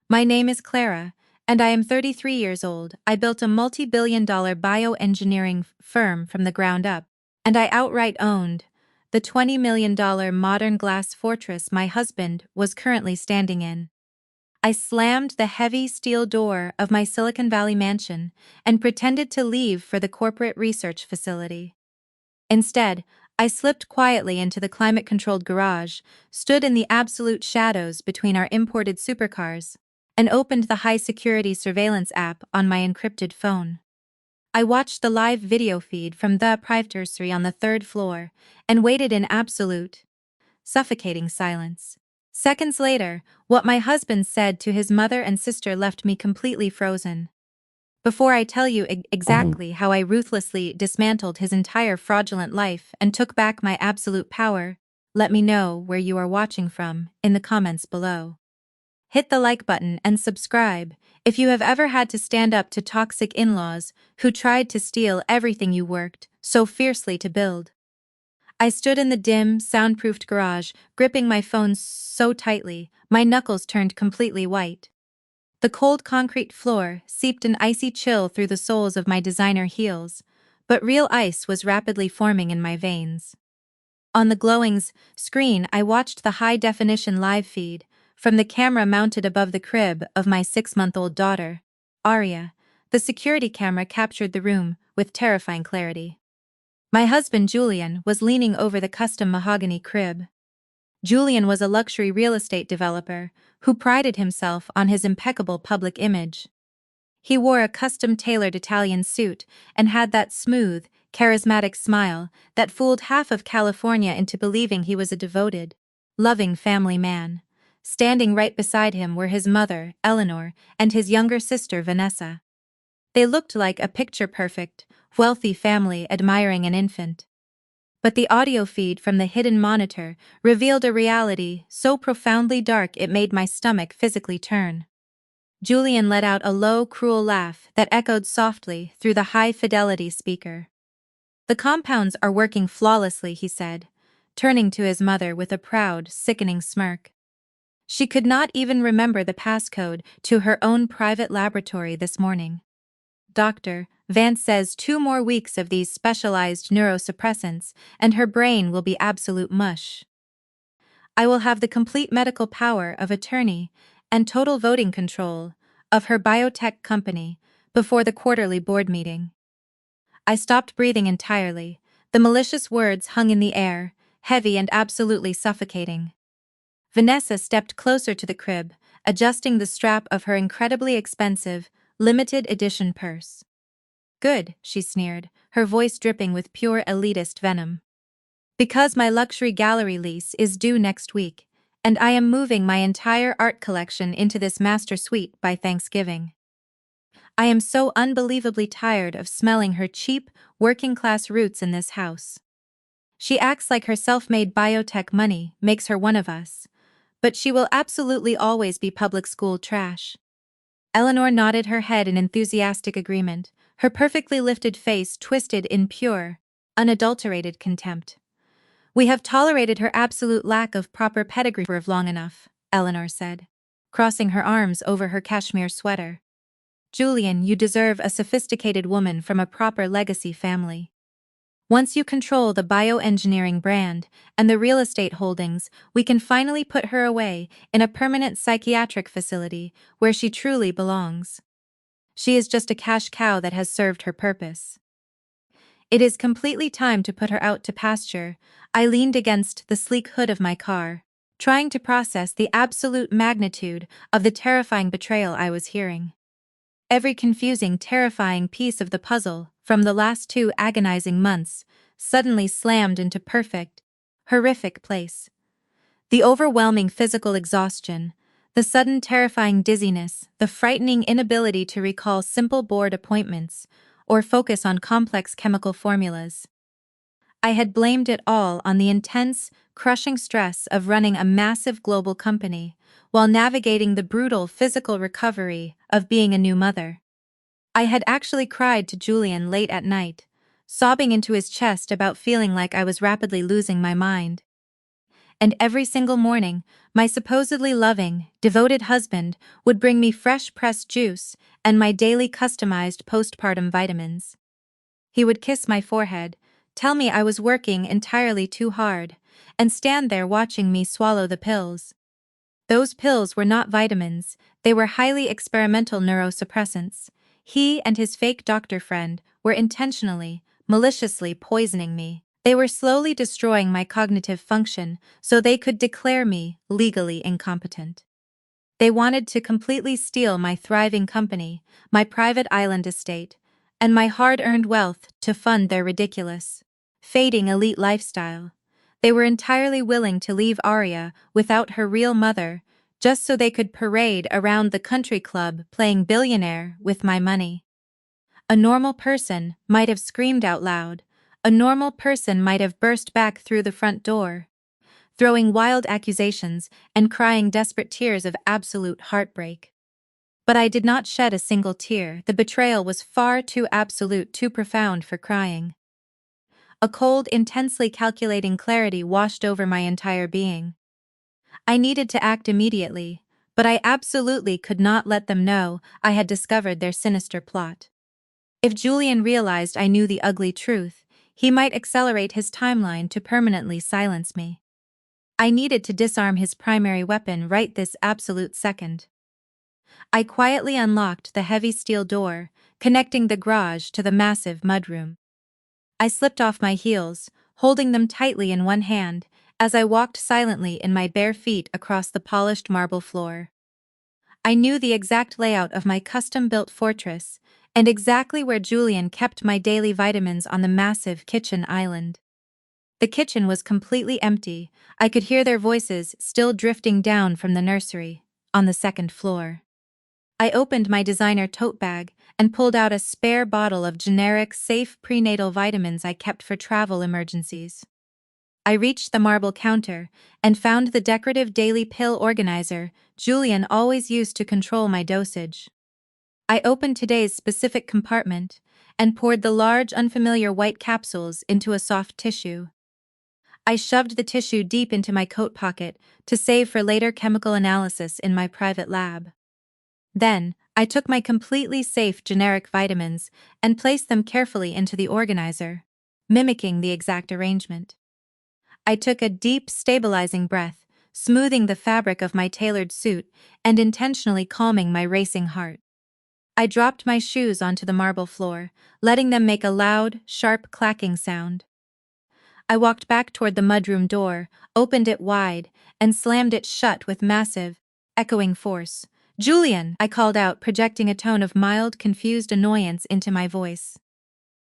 My name is Clara, and I am 33 years old. I built a multi-billion-dollar bioengineering firm from the ground up, and I outright owned the $20 million modern glass fortress my husband was currently standing in. I slammed the heavy steel door of my Silicon Valley mansion and pretended to leave for the corporate research facility. Instead, I slipped quietly into the climate-controlled garage, stood in the absolute shadows between our imported supercars, and opened the high-security surveillance app on my encrypted phone. I watched the live video feed from the private nursery on the third floor and waited in absolute, suffocating silence. Seconds later, what my husband said to his mother and sister left me completely frozen. Before I tell you exactly how I ruthlessly dismantled his entire fraudulent life and took back my absolute power, let me know where you are watching from in the comments below. Hit the like button and subscribe if you have ever had to stand up to toxic in-laws who tried to steal everything you worked so fiercely to build. I stood in the dim, soundproofed garage, gripping my phone so tightly, my knuckles turned completely white. The cold concrete floor seeped an icy chill through the soles of my designer heels, but real ice was rapidly forming in my veins. On the glowing screen, I watched the high-definition live feed from the camera mounted above the crib of my 6-month-old daughter, Aria. The security camera captured the room with terrifying clarity. My husband, Julian, was leaning over the custom mahogany crib. Julian was a luxury real estate developer who prided himself on his impeccable public image. He wore a custom-tailored Italian suit and had that smooth, charismatic smile that fooled half of California into believing he was a devoted, loving family man. Standing right beside him were his mother, Eleanor, and his younger sister, Vanessa. They looked like a picture-perfect, wealthy family admiring an infant. But the audio feed from the hidden monitor revealed a reality so profoundly dark it made my stomach physically turn. Julian let out a low, cruel laugh that echoed softly through the high-fidelity speaker. "The compounds are working flawlessly," he said, turning to his mother with a proud, sickening smirk. She could not even remember the passcode to her own private laboratory this morning. "Dr. Vance says 2 more weeks of these specialized neurosuppressants, and her brain will be absolute mush. I will have the complete medical power of attorney and total voting control of her biotech company before the quarterly board meeting." I stopped breathing entirely. The malicious words hung in the air, heavy and absolutely suffocating. Vanessa stepped closer to the crib, adjusting the strap of her incredibly expensive, limited edition purse. "Good," she sneered, her voice dripping with pure elitist venom. "Because my luxury gallery lease is due next week, and I am moving my entire art collection into this master suite by Thanksgiving. I am so unbelievably tired of smelling her cheap, working-class roots in this house. She acts like her self-made biotech money makes her one of us, but she will absolutely always be public school trash." Eleanor nodded her head in enthusiastic agreement, her perfectly lifted face twisted in pure, unadulterated contempt. "We have tolerated her absolute lack of proper pedigree for long enough," Eleanor said, crossing her arms over her cashmere sweater. "Julian, you deserve a sophisticated woman from a proper legacy family. Once you control the bioengineering brand and the real estate holdings, we can finally put her away in a permanent psychiatric facility where she truly belongs. She is just a cash cow that has served her purpose. It is completely time to put her out to pasture." I leaned against the sleek hood of my car, trying to process the absolute magnitude of the terrifying betrayal I was hearing. Every confusing, terrifying piece of the puzzle from the last 2 agonizing months suddenly slammed into perfect, horrific place. The overwhelming physical exhaustion, the sudden terrifying dizziness, the frightening inability to recall simple board appointments or focus on complex chemical formulas. I had blamed it all on the intense, crushing stress of running a massive global company while navigating the brutal physical recovery of being a new mother. I had actually cried to Julian late at night, sobbing into his chest about feeling like I was rapidly losing my mind. and every single morning, my supposedly loving, devoted husband would bring me fresh pressed juice and my daily customized postpartum vitamins. He would kiss my forehead, tell me I was working entirely too hard, and stand there watching me swallow the pills. Those pills were not vitamins, they were highly experimental neurosuppressants. He and his fake doctor friend were intentionally, maliciously poisoning me. They were slowly destroying my cognitive function so they could declare me legally incompetent. They wanted to completely steal my thriving company, my private island estate, and my hard-earned wealth to fund their ridiculous, fading elite lifestyle. They were entirely willing to leave Arya without her real mother, just so they could parade around the country club playing billionaire with my money. A normal person might have screamed out loud. A normal person might have burst back through the front door, throwing wild accusations and crying desperate tears of absolute heartbreak. But I did not shed a single tear. The betrayal was far too absolute, too profound for crying. A cold, intensely calculating clarity washed over my entire being. I needed to act immediately, but I absolutely could not let them know I had discovered their sinister plot. If Julian realized I knew the ugly truth, he might accelerate his timeline to permanently silence me. I needed to disarm his primary weapon right this absolute second. I quietly unlocked the heavy steel door, connecting the garage to the massive mudroom. I slipped off my heels, holding them tightly in one hand, as I walked silently in my bare feet across the polished marble floor. I knew the exact layout of my custom-built fortress, and exactly where Julian kept my daily vitamins on the massive kitchen island. The kitchen was completely empty. I could hear their voices still drifting down from the nursery, on the second floor. I opened my designer tote bag and pulled out a spare bottle of generic, safe prenatal vitamins I kept for travel emergencies. I reached the marble counter and found the decorative daily pill organizer Julian always used to control my dosage. I opened today's specific compartment and poured the large, unfamiliar white capsules into a soft tissue. I shoved the tissue deep into my coat pocket to save for later chemical analysis in my private lab. Then, I took my completely safe generic vitamins and placed them carefully into the organizer, mimicking the exact arrangement. I took a deep, stabilizing breath, smoothing the fabric of my tailored suit and intentionally calming my racing heart. I dropped my shoes onto the marble floor, letting them make a loud, sharp clacking sound. I walked back toward the mudroom door, opened it wide, and slammed it shut with massive, echoing force. "Julian!" I called out, projecting a tone of mild, confused annoyance into my voice.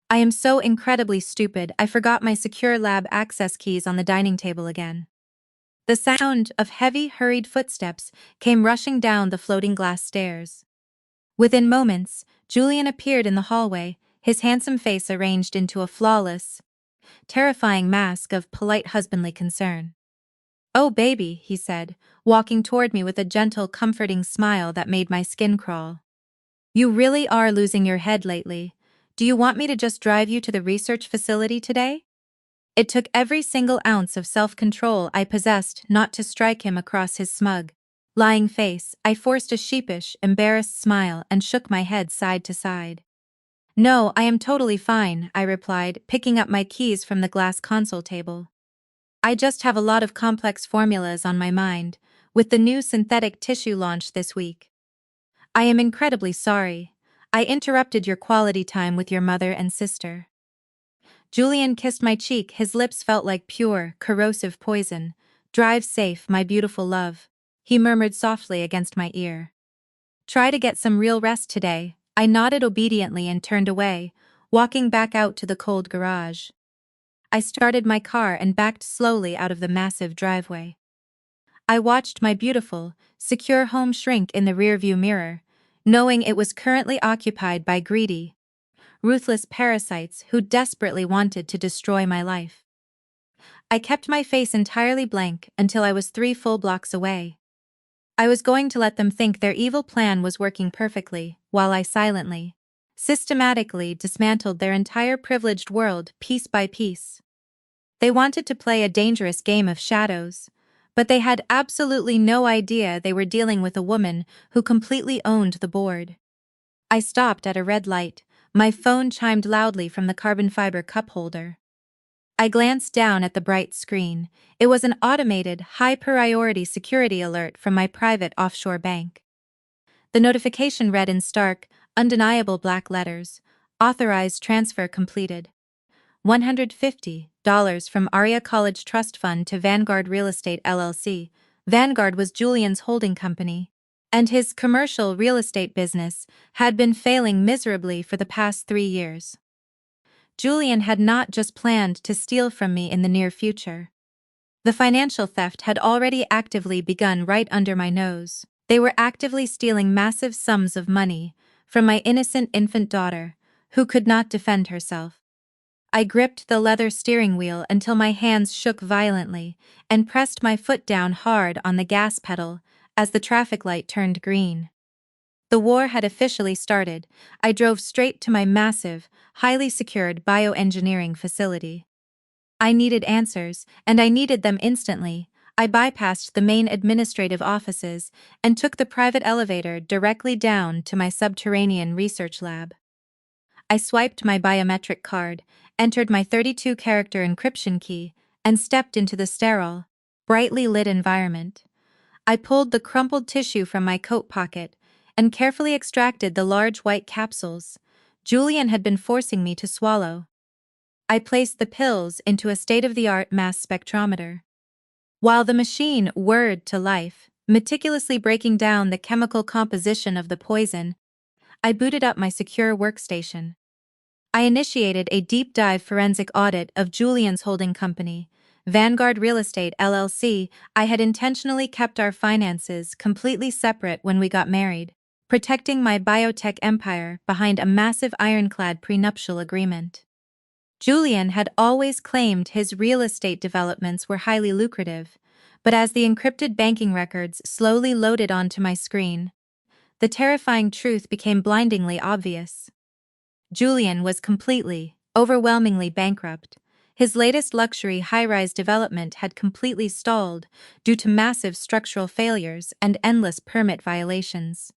I am so incredibly stupid, I forgot my secure lab access keys on the dining table again. The sound of heavy, hurried footsteps came rushing down the floating glass stairs. Within moments, Julian appeared in the hallway, his handsome face arranged into a flawless, terrifying mask of polite husbandly concern. "Oh baby," he said, walking toward me with a gentle, comforting smile that made my skin crawl. "You really are losing your head lately. Do you want me to just drive you to the research facility today?" It took every single ounce of self-control I possessed not to strike him across his smug, lying face. I forced a sheepish, embarrassed smile and shook my head side to side. "No, I am totally fine," I replied, picking up my keys from the glass console table. "I just have a lot of complex formulas on my mind, with the new synthetic tissue launch this week." "I am incredibly sorry. I interrupted your quality time with your mother and sister." Julian kissed my cheek, his lips felt like pure, corrosive poison. "Drive safe, my beautiful love," he murmured softly against my ear. "Try to get some real rest today." I nodded obediently and turned away, walking back out to the cold garage. I started my car and backed slowly out of the massive driveway. I watched my beautiful, secure home shrink in the rearview mirror, knowing it was currently occupied by greedy, ruthless parasites who desperately wanted to destroy my life. I kept my face entirely blank until I was 3 full blocks away. I was going to let them think their evil plan was working perfectly, while I silently, systematically dismantled their entire privileged world piece by piece. They wanted to play a dangerous game of shadows, But they had absolutely no idea they were dealing with a woman who completely owned the board. I stopped at a red light. My phone chimed loudly from the carbon fiber cup holder. I glanced down at the bright screen. It was an automated, high-priority security alert from my private offshore bank. The notification read in stark, undeniable black letters, "Authorized transfer completed. $150 from Aria College Trust Fund to Vanguard Real Estate LLC." Vanguard was Julian's holding company, and his commercial real estate business had been failing miserably for the past 3 years. Julian had not just planned to steal from me in the near future. The financial theft had already actively begun right under my nose. They were actively stealing massive sums of money from my innocent infant daughter, who could not defend herself. I gripped the leather steering wheel until my hands shook violently and pressed my foot down hard on the gas pedal as the traffic light turned green. The war had officially started. I drove straight to my massive, highly secured bioengineering facility. I needed answers, and I needed them instantly. I bypassed the main administrative offices and took the private elevator directly down to my subterranean research lab. I swiped my biometric card, entered my 32-character encryption key, and stepped into the sterile, brightly lit environment. I pulled the crumpled tissue from my coat pocket and carefully extracted the large white capsules Julian had been forcing me to swallow. I placed the pills into a state-of-the-art mass spectrometer. While the machine whirred to life, meticulously breaking down the chemical composition of the poison, I booted up my secure workstation. I initiated a deep-dive forensic audit of Julian's holding company, Vanguard Real Estate LLC. I had intentionally kept our finances completely separate when we got married, protecting my biotech empire behind a massive ironclad prenuptial agreement. Julian had always claimed his real estate developments were highly lucrative, but as the encrypted banking records slowly loaded onto my screen, the terrifying truth became blindingly obvious. Julian was completely, overwhelmingly bankrupt. His latest luxury high-rise development had completely stalled due to massive structural failures and endless permit violations.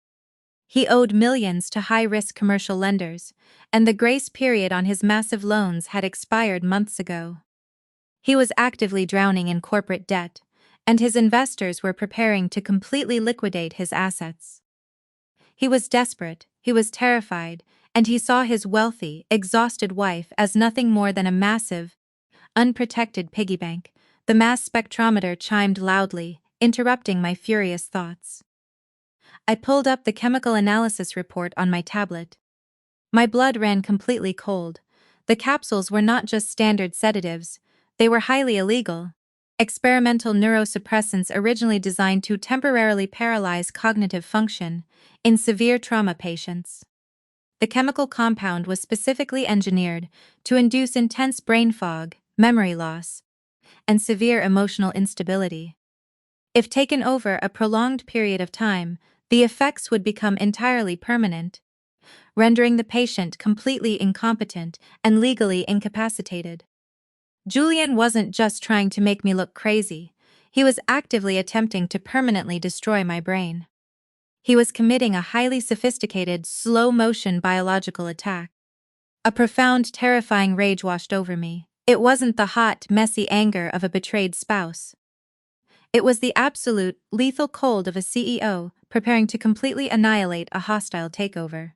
He owed millions to high-risk commercial lenders, and the grace period on his massive loans had expired months ago. He was actively drowning in corporate debt, and his investors were preparing to completely liquidate his assets. He was desperate, he was terrified, and he saw his wealthy, exhausted wife as nothing more than a massive, unprotected piggy bank. The mass spectrometer chimed loudly, interrupting my furious thoughts. I pulled up the chemical analysis report on my tablet. My blood ran completely cold. The capsules were not just standard sedatives, they were highly illegal. Experimental neurosuppressants originally designed to temporarily paralyze cognitive function in severe trauma patients. The chemical compound was specifically engineered to induce intense brain fog, memory loss, and severe emotional instability. If taken over a prolonged period of time, the effects would become entirely permanent, rendering the patient completely incompetent and legally incapacitated. Julian wasn't just trying to make me look crazy, he was actively attempting to permanently destroy my brain. He was committing a highly sophisticated, slow-motion biological attack. A profound, terrifying rage washed over me. It wasn't the hot, messy anger of a betrayed spouse. It was the absolute, lethal cold of a CEO preparing to completely annihilate a hostile takeover.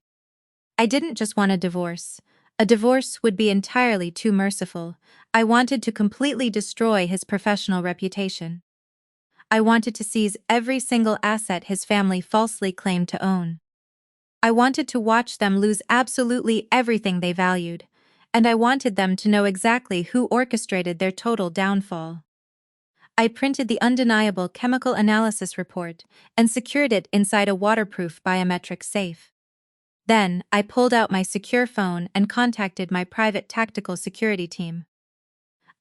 I didn't just want a divorce. A divorce would be entirely too merciful. I wanted to completely destroy his professional reputation. I wanted to seize every single asset his family falsely claimed to own. I wanted to watch them lose absolutely everything they valued, and I wanted them to know exactly who orchestrated their total downfall. I printed the undeniable chemical analysis report and secured it inside a waterproof biometric safe. Then, I pulled out my secure phone and contacted my private tactical security team.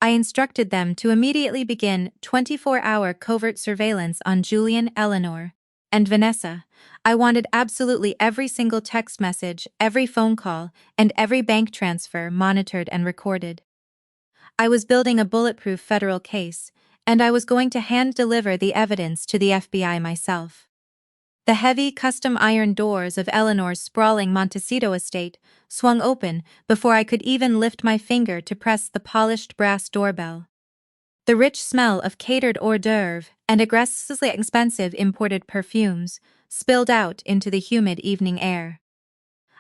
I instructed them to immediately begin 24-hour covert surveillance on Julian, Eleanor, and Vanessa. I wanted absolutely every single text message, every phone call, and every bank transfer monitored and recorded. I was building a bulletproof federal case, and I was going to hand-deliver the evidence to the FBI myself. The heavy custom iron doors of Eleanor's sprawling Montecito estate swung open before I could even lift my finger to press the polished brass doorbell. The rich smell of catered hors d'oeuvre and aggressively expensive imported perfumes spilled out into the humid evening air.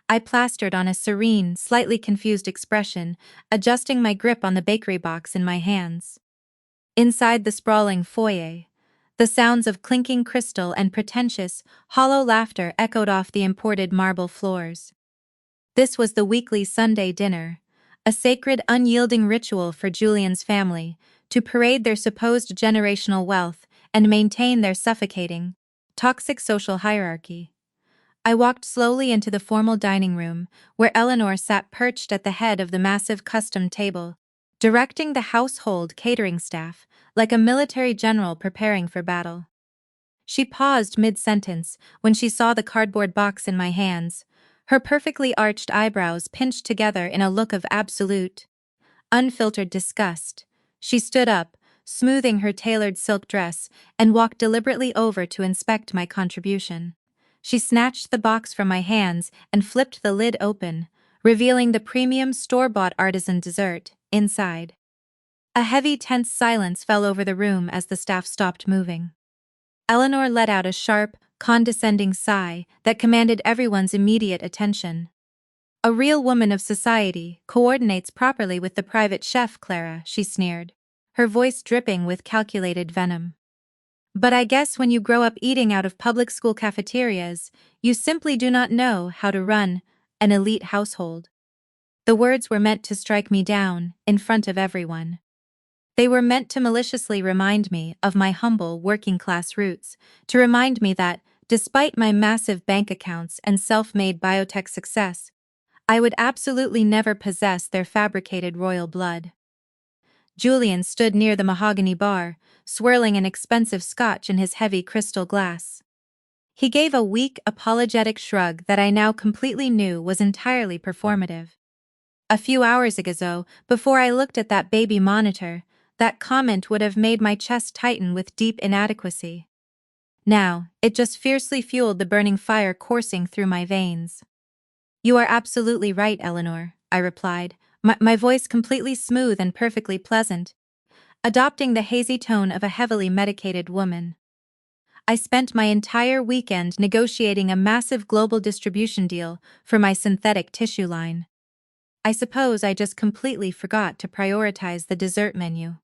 I plastered on a serene, slightly confused expression, adjusting my grip on the bakery box in my hands. Inside the sprawling foyer, the sounds of clinking crystal and pretentious, hollow laughter echoed off the imported marble floors. This was the weekly Sunday dinner, a sacred, unyielding ritual for Julian's family, to parade their supposed generational wealth and maintain their suffocating, toxic social hierarchy. I walked slowly into the formal dining room, where Eleanor sat perched at the head of the massive custom table, directing the household catering staff like a military general preparing for battle. She paused mid-sentence when she saw the cardboard box in my hands, her perfectly arched eyebrows pinched together in a look of absolute, unfiltered disgust. She stood up, smoothing her tailored silk dress, and walked deliberately over to inspect my contribution. She snatched the box from my hands and flipped the lid open, revealing the premium store-bought artisan dessert inside. A heavy, tense silence fell over the room as the staff stopped moving. Eleanor let out a sharp, condescending sigh that commanded everyone's immediate attention. "A real woman of society coordinates properly with the private chef, Clara," she sneered, her voice dripping with calculated venom. "But I guess when you grow up eating out of public school cafeterias, you simply do not know how to run an elite household." The words were meant to strike me down in front of everyone. They were meant to maliciously remind me of my humble working-class roots, to remind me that, despite my massive bank accounts and self-made biotech success, I would absolutely never possess their fabricated royal blood. Julian stood near the mahogany bar, swirling an expensive scotch in his heavy crystal glass. He gave a weak, apologetic shrug that I now completely knew was entirely performative. A few hours ago, before I looked at that baby monitor, that comment would have made my chest tighten with deep inadequacy. Now, it just fiercely fueled the burning fire coursing through my veins. "You are absolutely right, Eleanor," I replied, my voice completely smooth and perfectly pleasant, adopting the hazy tone of a heavily medicated woman. "I spent my entire weekend negotiating a massive global distribution deal for my synthetic tissue line. I suppose I just completely forgot to prioritize the dessert menu.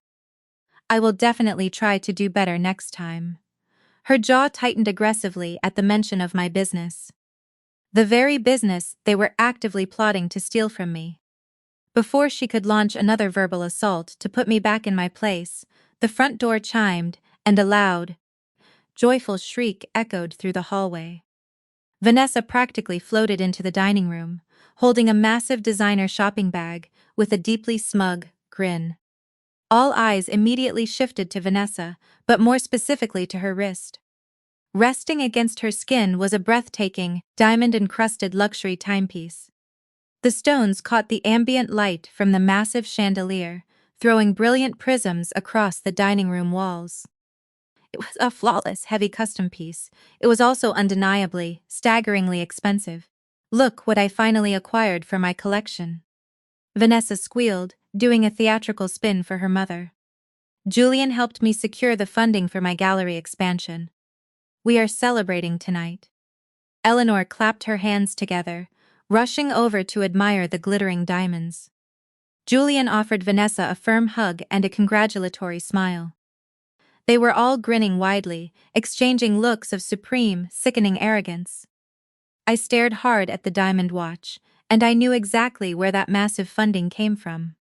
I will definitely try to do better next time." Her jaw tightened aggressively at the mention of my business. The very business they were actively plotting to steal from me. Before she could launch another verbal assault to put me back in my place, the front door chimed, and a loud, joyful shriek echoed through the hallway. Vanessa practically floated into the dining room, holding a massive designer shopping bag with a deeply smug grin. All eyes immediately shifted to Vanessa, but more specifically to her wrist. Resting against her skin was a breathtaking, diamond-encrusted luxury timepiece. The stones caught the ambient light from the massive chandelier, throwing brilliant prisms across the dining room walls. It was a flawless, heavy custom piece. It was also undeniably, staggeringly expensive. "Look what I finally acquired for my collection," Vanessa squealed, doing a theatrical spin for her mother. "Julian helped me secure the funding for my gallery expansion. We are celebrating tonight." Eleanor clapped her hands together, rushing over to admire the glittering diamonds. Julian offered Vanessa a firm hug and a congratulatory smile. They were all grinning widely, exchanging looks of supreme, sickening arrogance. I stared hard at the diamond watch, and I knew exactly where that massive funding came from.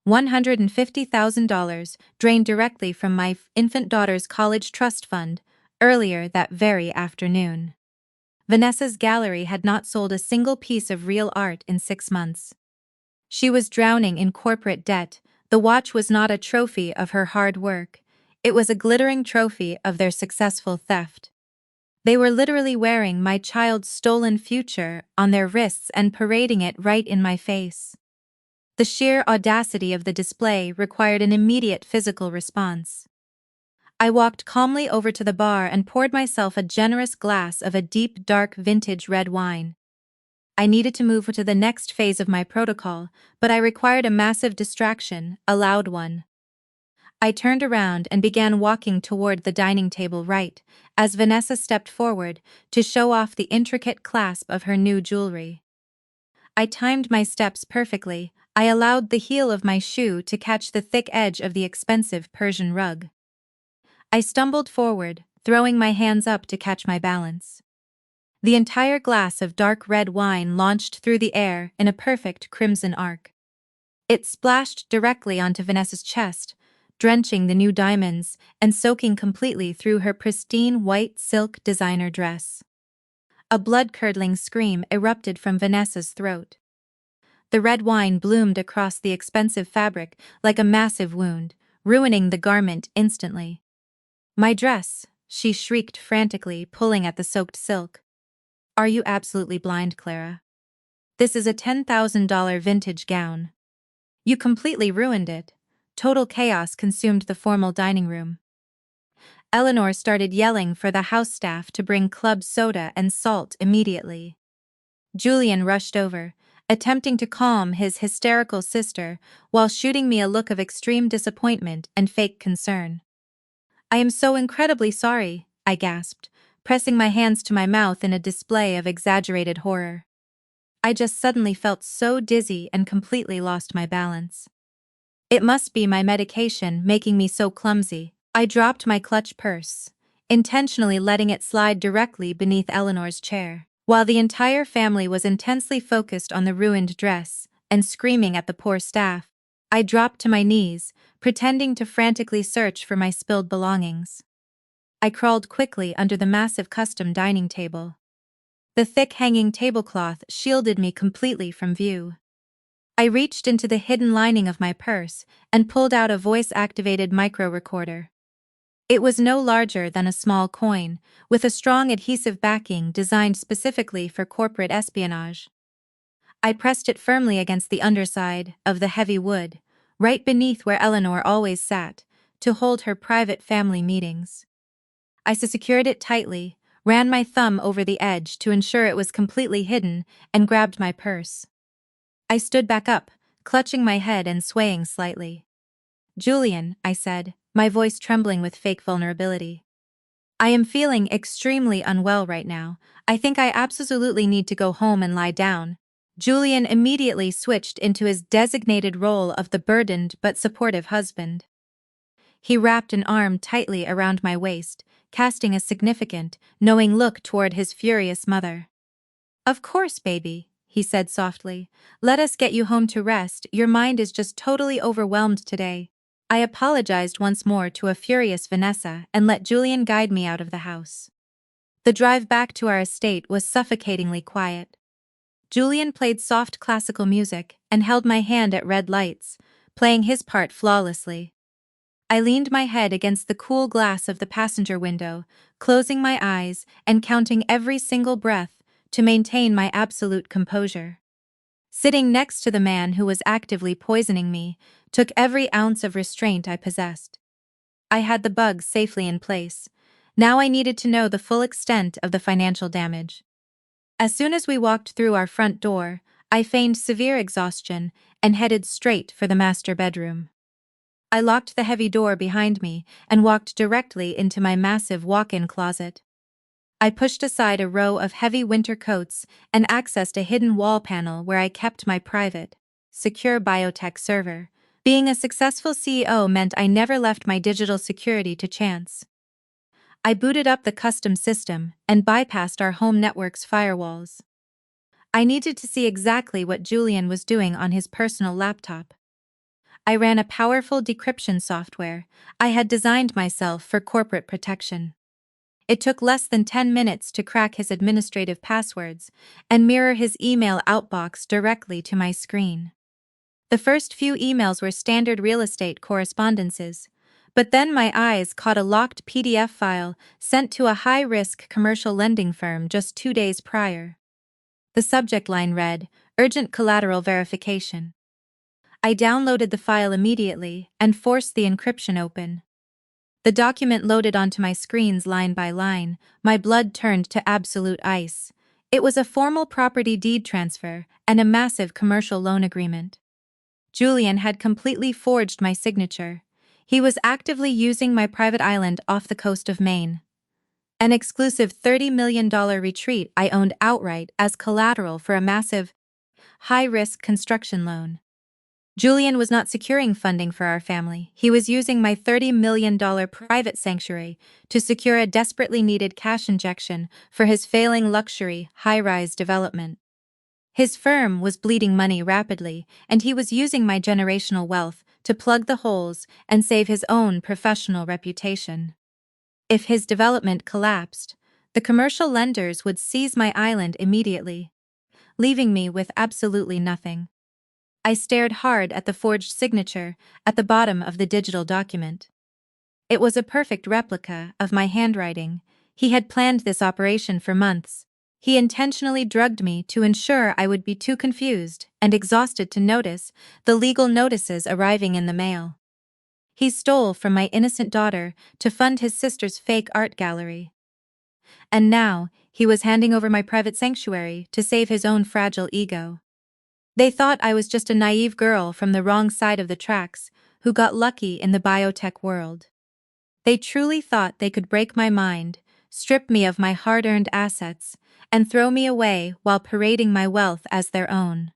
$150,000 drained directly from my infant daughter's college trust fund earlier that very afternoon. Vanessa's gallery had not sold a single piece of real art in 6 months. She was drowning in corporate debt. The watch was not a trophy of her hard work. It was a glittering trophy of their successful theft. They were literally wearing my child's stolen future on their wrists and parading it right in my face. The sheer audacity of the display required an immediate physical response. I walked calmly over to the bar and poured myself a generous glass of a deep, dark vintage red wine. I needed to move to the next phase of my protocol, but I required a massive distraction, a loud one. I turned around and began walking toward the dining table right, as Vanessa stepped forward to show off the intricate clasp of her new jewelry. I timed my steps perfectly. I allowed the heel of my shoe to catch the thick edge of the expensive Persian rug. I stumbled forward, throwing my hands up to catch my balance. The entire glass of dark red wine launched through the air in a perfect crimson arc. It splashed directly onto Vanessa's chest, drenching the new diamonds and soaking completely through her pristine white silk designer dress. A blood-curdling scream erupted from Vanessa's throat. The red wine bloomed across the expensive fabric like a massive wound, ruining the garment instantly. "My dress," she shrieked frantically, pulling at the soaked silk. "Are you absolutely blind, Clara? This is a $10,000 vintage gown. You completely ruined it." Total chaos consumed the formal dining room. Eleanor started yelling for the house staff to bring club soda and salt immediately. Julian rushed over, attempting to calm his hysterical sister while shooting me a look of extreme disappointment and fake concern. "I am so incredibly sorry," I gasped, pressing my hands to my mouth in a display of exaggerated horror. I just suddenly felt so dizzy and completely lost my balance. It must be my medication making me so clumsy. I dropped my clutch purse, intentionally letting it slide directly beneath Eleanor's chair. While the entire family was intensely focused on the ruined dress and screaming at the poor staff, I dropped to my knees, pretending to frantically search for my spilled belongings. I crawled quickly under the massive custom dining table. The thick hanging tablecloth shielded me completely from view. I reached into the hidden lining of my purse and pulled out a voice-activated micro-recorder. It was no larger than a small coin, with a strong adhesive backing designed specifically for corporate espionage. I pressed it firmly against the underside of the heavy wood, right beneath where Eleanor always sat, to hold her private family meetings. I secured it tightly, ran my thumb over the edge to ensure it was completely hidden, and grabbed my purse. I stood back up, clutching my head and swaying slightly. "Julian," I said, my voice trembling with fake vulnerability. "I am feeling extremely unwell right now. I think I absolutely need to go home and lie down." Julian immediately switched into his designated role of the burdened but supportive husband. He wrapped an arm tightly around my waist, casting a significant, knowing look toward his furious mother. "Of course, baby," he said softly. "Let us get you home to rest. Your mind is just totally overwhelmed today." I apologized once more to a furious Vanessa and let Julian guide me out of the house. The drive back to our estate was suffocatingly quiet. Julian played soft classical music and held my hand at red lights, playing his part flawlessly. I leaned my head against the cool glass of the passenger window, closing my eyes and counting every single breath to maintain my absolute composure. Sitting next to the man who was actively poisoning me took every ounce of restraint I possessed. I had the bugs safely in place. Now I needed to know the full extent of the financial damage. As soon as we walked through our front door, I feigned severe exhaustion and headed straight for the master bedroom. I locked the heavy door behind me and walked directly into my massive walk-in closet. I pushed aside a row of heavy winter coats and accessed a hidden wall panel where I kept my private, secure biotech server. Being a successful CEO meant I never left my digital security to chance. I booted up the custom system and bypassed our home network's firewalls. I needed to see exactly what Julian was doing on his personal laptop. I ran a powerful decryption software I had designed myself for corporate protection. It took less than 10 minutes to crack his administrative passwords and mirror his email outbox directly to my screen. The first few emails were standard real estate correspondences, but then my eyes caught a locked PDF file sent to a high-risk commercial lending firm just 2 days prior. The subject line read, "Urgent collateral verification." I downloaded the file immediately and forced the encryption open. The document loaded onto my screens line by line, my blood turned to absolute ice. It was a formal property deed transfer and a massive commercial loan agreement. Julian had completely forged my signature. He was actively using my private island off the coast of Maine. An exclusive $30 million retreat I owned outright as collateral for a massive, high-risk construction loan. Julian was not securing funding for our family. He was using my $30 million private sanctuary to secure a desperately needed cash injection for his failing luxury, high-rise development. His firm was bleeding money rapidly, and he was using my generational wealth to plug the holes and save his own professional reputation. If his development collapsed, the commercial lenders would seize my island immediately, leaving me with absolutely nothing. I stared hard at the forged signature at the bottom of the digital document. It was a perfect replica of my handwriting. He had planned this operation for months. He intentionally drugged me to ensure I would be too confused and exhausted to notice the legal notices arriving in the mail. He stole from my innocent daughter to fund his sister's fake art gallery. And now, he was handing over my private sanctuary to save his own fragile ego. They thought I was just a naive girl from the wrong side of the tracks who got lucky in the biotech world. They truly thought they could break my mind, strip me of my hard-earned assets, and throw me away while parading my wealth as their own.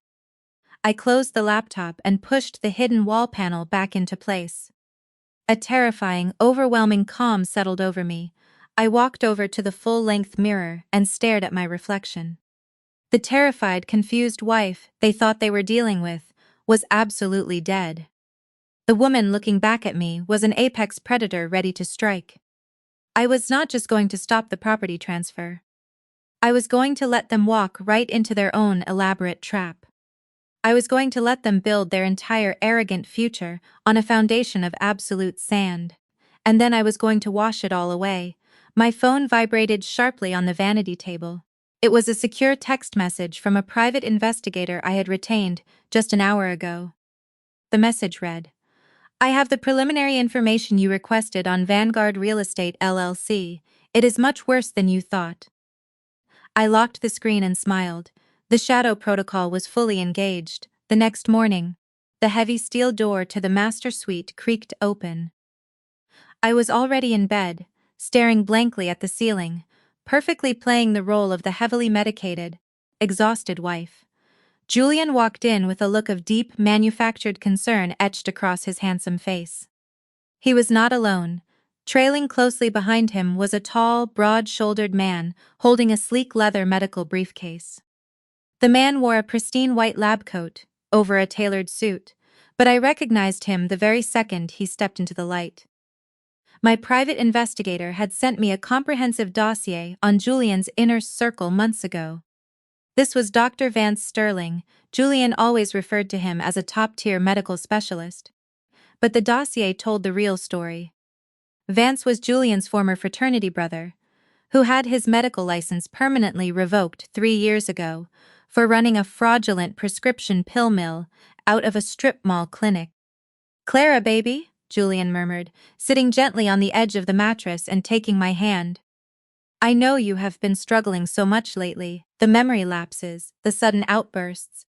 I closed the laptop and pushed the hidden wall panel back into place. A terrifying, overwhelming calm settled over me. I walked over to the full-length mirror and stared at my reflection. The terrified, confused wife they thought they were dealing with was absolutely dead. The woman looking back at me was an apex predator ready to strike. I was not just going to stop the property transfer. I was going to let them walk right into their own elaborate trap. I was going to let them build their entire arrogant future on a foundation of absolute sand. And then I was going to wash it all away. My phone vibrated sharply on the vanity table. It was a secure text message from a private investigator I had retained just an hour ago. The message read, "I have the preliminary information you requested on Vanguard Real Estate LLC. It is much worse than you thought." I locked the screen and smiled. The shadow protocol was fully engaged. The next morning, the heavy steel door to the master suite creaked open. I was already in bed, staring blankly at the ceiling, perfectly playing the role of the heavily medicated, exhausted wife. Julian walked in with a look of deep, manufactured concern etched across his handsome face. He was not alone. Trailing closely behind him was a tall, broad-shouldered man holding a sleek leather medical briefcase. The man wore a pristine white lab coat over a tailored suit, but I recognized him the very second he stepped into the light. My private investigator had sent me a comprehensive dossier on Julian's inner circle months ago. This was Dr. Vance Sterling. Julian always referred to him as a top-tier medical specialist. But the dossier told the real story. Vance was Julian's former fraternity brother, who had his medical license permanently revoked 3 years ago for running a fraudulent prescription pill mill out of a strip mall clinic. "Clara, baby," Julian murmured, sitting gently on the edge of the mattress and taking my hand. "I know you have been struggling so much lately, the memory lapses, the sudden outbursts,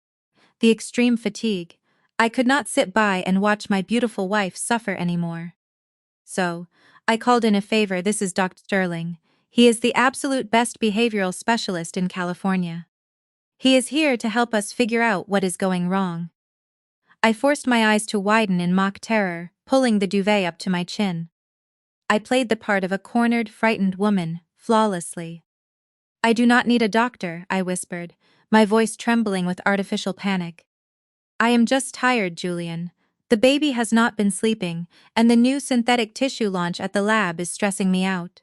the extreme fatigue. I could not sit by and watch my beautiful wife suffer anymore. So, I called in a favor. This is Dr. Sterling. He is the absolute best behavioral specialist in California. He is here to help us figure out what is going wrong." I forced my eyes to widen in mock terror, pulling the duvet up to my chin. I played the part of a cornered, frightened woman, flawlessly. "I do not need a doctor," I whispered, my voice trembling with artificial panic. "I am just tired, Julian. The baby has not been sleeping, and the new synthetic tissue launch at the lab is stressing me out.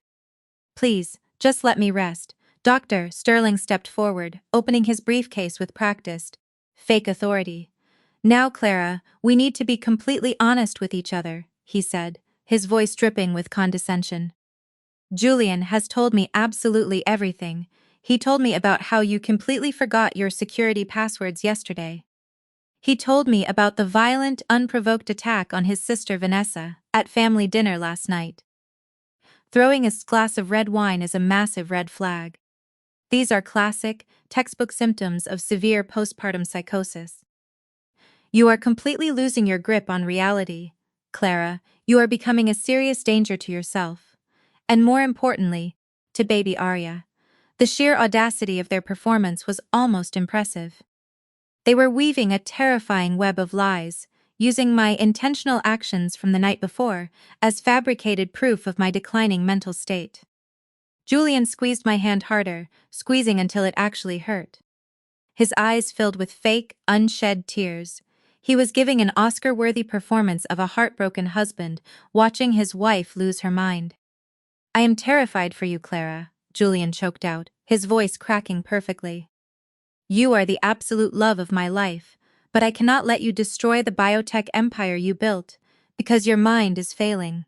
Please, just let me rest." Dr. Sterling stepped forward, opening his briefcase with practiced, fake authority. "Now, Clara, we need to be completely honest with each other," he said, his voice dripping with condescension. "Julian has told me absolutely everything. He told me about how you completely forgot your security passwords yesterday. He told me about the violent, unprovoked attack on his sister Vanessa at family dinner last night. Throwing a glass of red wine is a massive red flag. These are classic, textbook symptoms of severe postpartum psychosis. You are completely losing your grip on reality, Clara. You are becoming a serious danger to yourself. And more importantly, to baby Arya. The sheer audacity of their performance was almost impressive. They were weaving a terrifying web of lies, using my intentional actions from the night before as fabricated proof of my declining mental state. Julian squeezed my hand harder, squeezing until it actually hurt. His eyes filled with fake, unshed tears. He was giving an Oscar-worthy performance of a heartbroken husband, watching his wife lose her mind. "I am terrified for you, Clara," Julian choked out, his voice cracking perfectly. "You are the absolute love of my life, but I cannot let you destroy the biotech empire you built, because your mind is failing.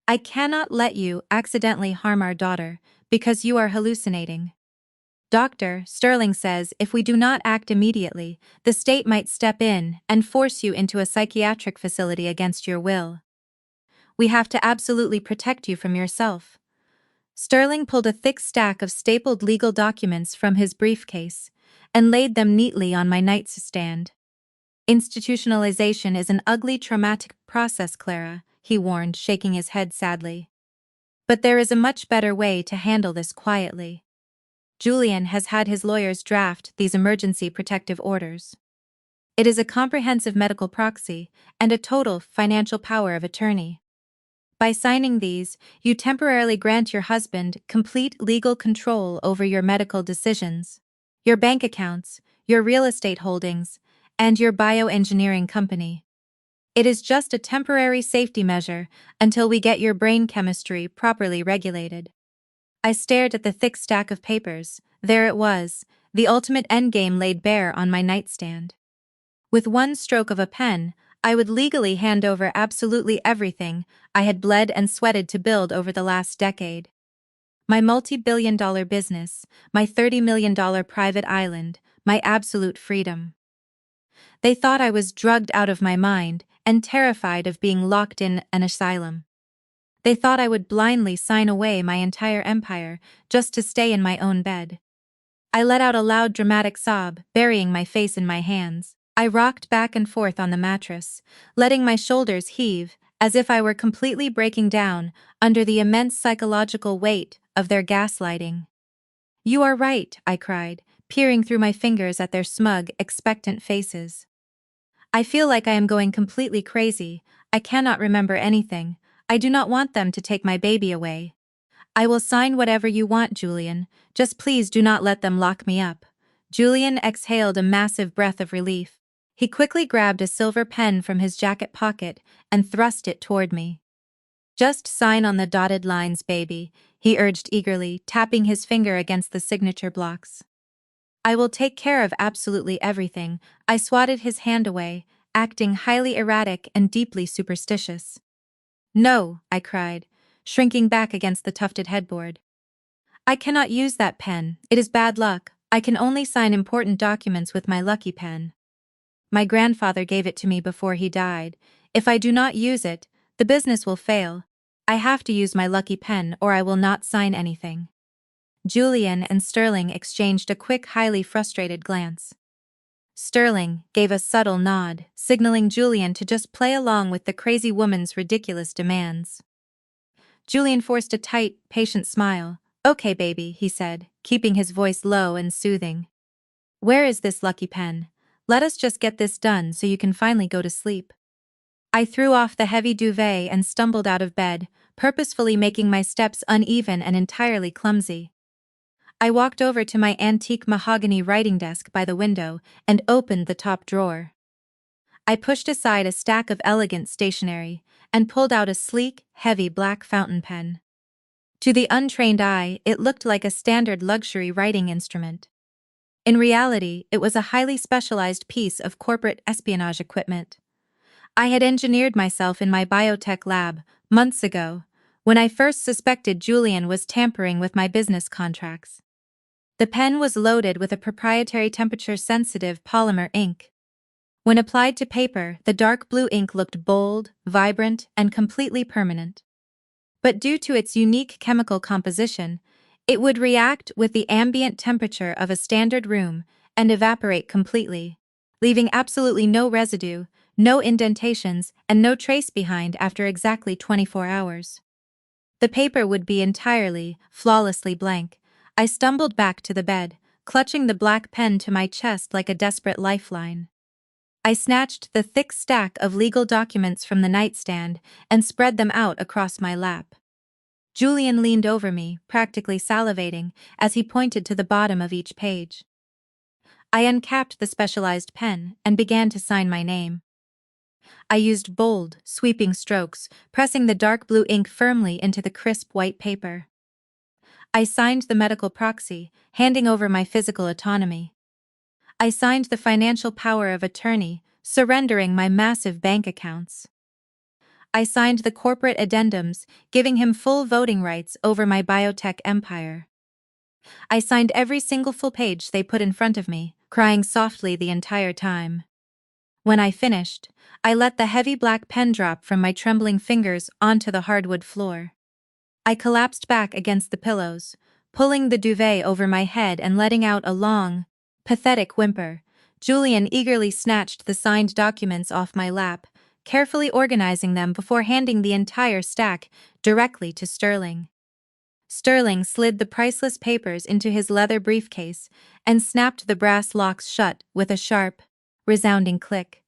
I cannot let you accidentally harm our daughter, because you are hallucinating. Dr. Sterling says if we do not act immediately, the state might step in and force you into a psychiatric facility against your will. We have to absolutely protect you from yourself." Sterling pulled a thick stack of stapled legal documents from his briefcase and laid them neatly on my nightstand. "Institutionalization is an ugly, traumatic process, Clara," he warned, shaking his head sadly. "But there is a much better way to handle this quietly. Julian has had his lawyers draft these emergency protective orders. It is a comprehensive medical proxy and a total financial power of attorney. By signing these, you temporarily grant your husband complete legal control over your medical decisions, your bank accounts, your real estate holdings, and your bioengineering company. It is just a temporary safety measure until we get your brain chemistry properly regulated." I stared at the thick stack of papers. There it was, the ultimate endgame laid bare on my nightstand. With one stroke of a pen, I would legally hand over absolutely everything I had bled and sweated to build over the last decade. My multi-billion-dollar business, my $30 million private island, my absolute freedom. They thought I was drugged out of my mind and terrified of being locked in an asylum. They thought I would blindly sign away my entire empire just to stay in my own bed. I let out a loud dramatic sob, burying my face in my hands. I rocked back and forth on the mattress, letting my shoulders heave as if I were completely breaking down under the immense psychological weight of their gaslighting. "You are right," I cried, peering through my fingers at their smug, expectant faces. "I feel like I am going completely crazy. I cannot remember anything. I do not want them to take my baby away. I will sign whatever you want, Julian. Just please do not let them lock me up." Julian exhaled a massive breath of relief. He quickly grabbed a silver pen from his jacket pocket and thrust it toward me. "Just sign on the dotted lines, baby," he urged eagerly, tapping his finger against the signature blocks. "I will take care of absolutely everything." I swatted his hand away, acting highly erratic and deeply superstitious. "No," I cried, shrinking back against the tufted headboard. "I cannot use that pen. It is bad luck. I can only sign important documents with my lucky pen. My grandfather gave it to me before he died. If I do not use it, the business will fail. I have to use my lucky pen or I will not sign anything." Julian and Sterling exchanged a quick, highly frustrated glance. Sterling gave a subtle nod, signaling Julian to just play along with the crazy woman's ridiculous demands. Julian forced a tight, patient smile. "Okay, baby," he said, keeping his voice low and soothing. "Where is this lucky pen? Let us just get this done so you can finally go to sleep." I threw off the heavy duvet and stumbled out of bed, purposefully making my steps uneven and entirely clumsy. I walked over to my antique mahogany writing desk by the window and opened the top drawer. I pushed aside a stack of elegant stationery and pulled out a sleek, heavy black fountain pen. To the untrained eye, it looked like a standard luxury writing instrument. In reality, it was a highly specialized piece of corporate espionage equipment. I had engineered myself in my biotech lab months ago, when I first suspected Julian was tampering with my business contracts. The pen was loaded with a proprietary temperature-sensitive polymer ink. When applied to paper, the dark blue ink looked bold, vibrant, and completely permanent. but due to its unique chemical composition, it would react with the ambient temperature of a standard room and evaporate completely, leaving absolutely no residue, no indentations, and no trace behind after exactly 24 hours. The paper would be entirely, flawlessly blank. I stumbled back to the bed, clutching the black pen to my chest like a desperate lifeline. I snatched the thick stack of legal documents from the nightstand and spread them out across my lap. Julian leaned over me, practically salivating, as he pointed to the bottom of each page. I uncapped the specialized pen and began to sign my name. I used bold, sweeping strokes, pressing the dark blue ink firmly into the crisp white paper. I signed the medical proxy, handing over my physical autonomy. I signed the financial power of attorney, surrendering my massive bank accounts. I signed the corporate addendums, giving him full voting rights over my biotech empire. I signed every single full page they put in front of me, crying softly the entire time. When I finished, I let the heavy black pen drop from my trembling fingers onto the hardwood floor. I collapsed back against the pillows, pulling the duvet over my head and letting out a long, pathetic whimper. Julian eagerly snatched the signed documents off my lap, carefully organizing them before handing the entire stack directly to Sterling. Sterling slid the priceless papers into his leather briefcase and snapped the brass locks shut with a sharp, resounding click.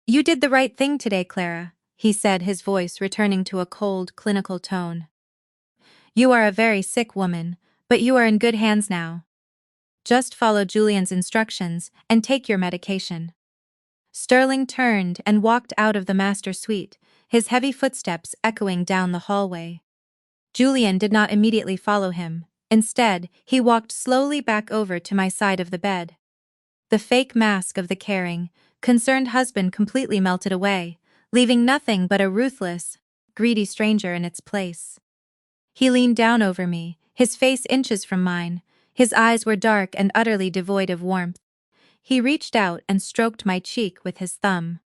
"You did the right thing today, Clara," he said, his voice returning to a cold, clinical tone. "You are a very sick woman, but you are in good hands now. Just follow Julian's instructions and take your medication." Sterling turned and walked out of the master suite, his heavy footsteps echoing down the hallway. Julian did not immediately follow him. Instead, he walked slowly back over to my side of the bed. The fake mask of the caring, concerned husband completely melted away, leaving nothing but a ruthless, greedy stranger in its place. He leaned down over me, his face inches from mine. His eyes were dark and utterly devoid of warmth. He reached out and stroked my cheek with his thumb.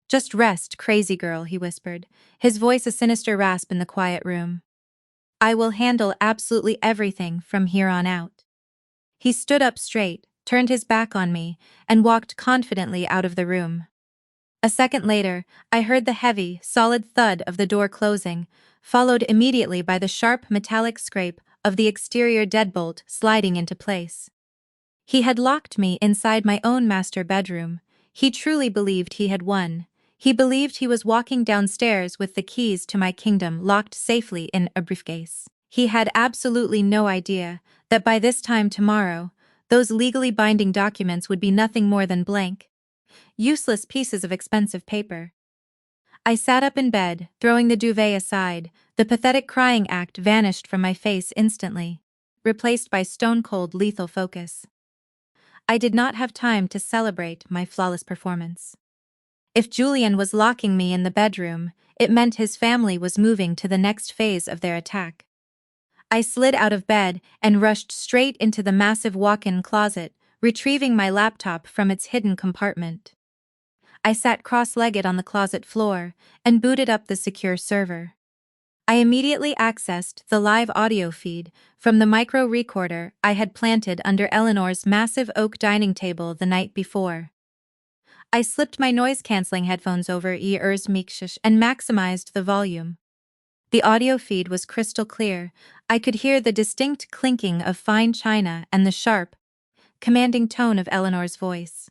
"Just rest, crazy girl," he whispered, his voice a sinister rasp in the quiet room. "I will handle absolutely everything from here on out." He stood up straight, turned his back on me, and walked confidently out of the room. A second later, I heard the heavy, solid thud of the door closing, followed immediately by the sharp metallic scrape of the exterior deadbolt sliding into place. He had locked me inside my own master bedroom. He truly believed he had won. He believed he was walking downstairs with the keys to my kingdom locked safely in a briefcase. He had absolutely no idea that by this time tomorrow, those legally binding documents would be nothing more than blank, useless pieces of expensive paper. I sat up in bed, throwing the duvet aside. The pathetic crying act vanished from my face instantly, replaced by stone-cold lethal focus. I did not have time to celebrate my flawless performance. If Julian was locking me in the bedroom, it meant his family was moving to the next phase of their attack. I slid out of bed and rushed straight into the massive walk-in closet, retrieving my laptop from its hidden compartment. I sat cross-legged on the closet floor and booted up the secure server. I immediately accessed the live audio feed from the micro recorder I had planted under Eleanor's massive oak dining table the night before. I slipped my noise-canceling headphones over ears Mikshish and maximized the volume. The audio feed was crystal clear. I could hear the distinct clinking of fine china and the sharp, commanding tone of Eleanor's voice.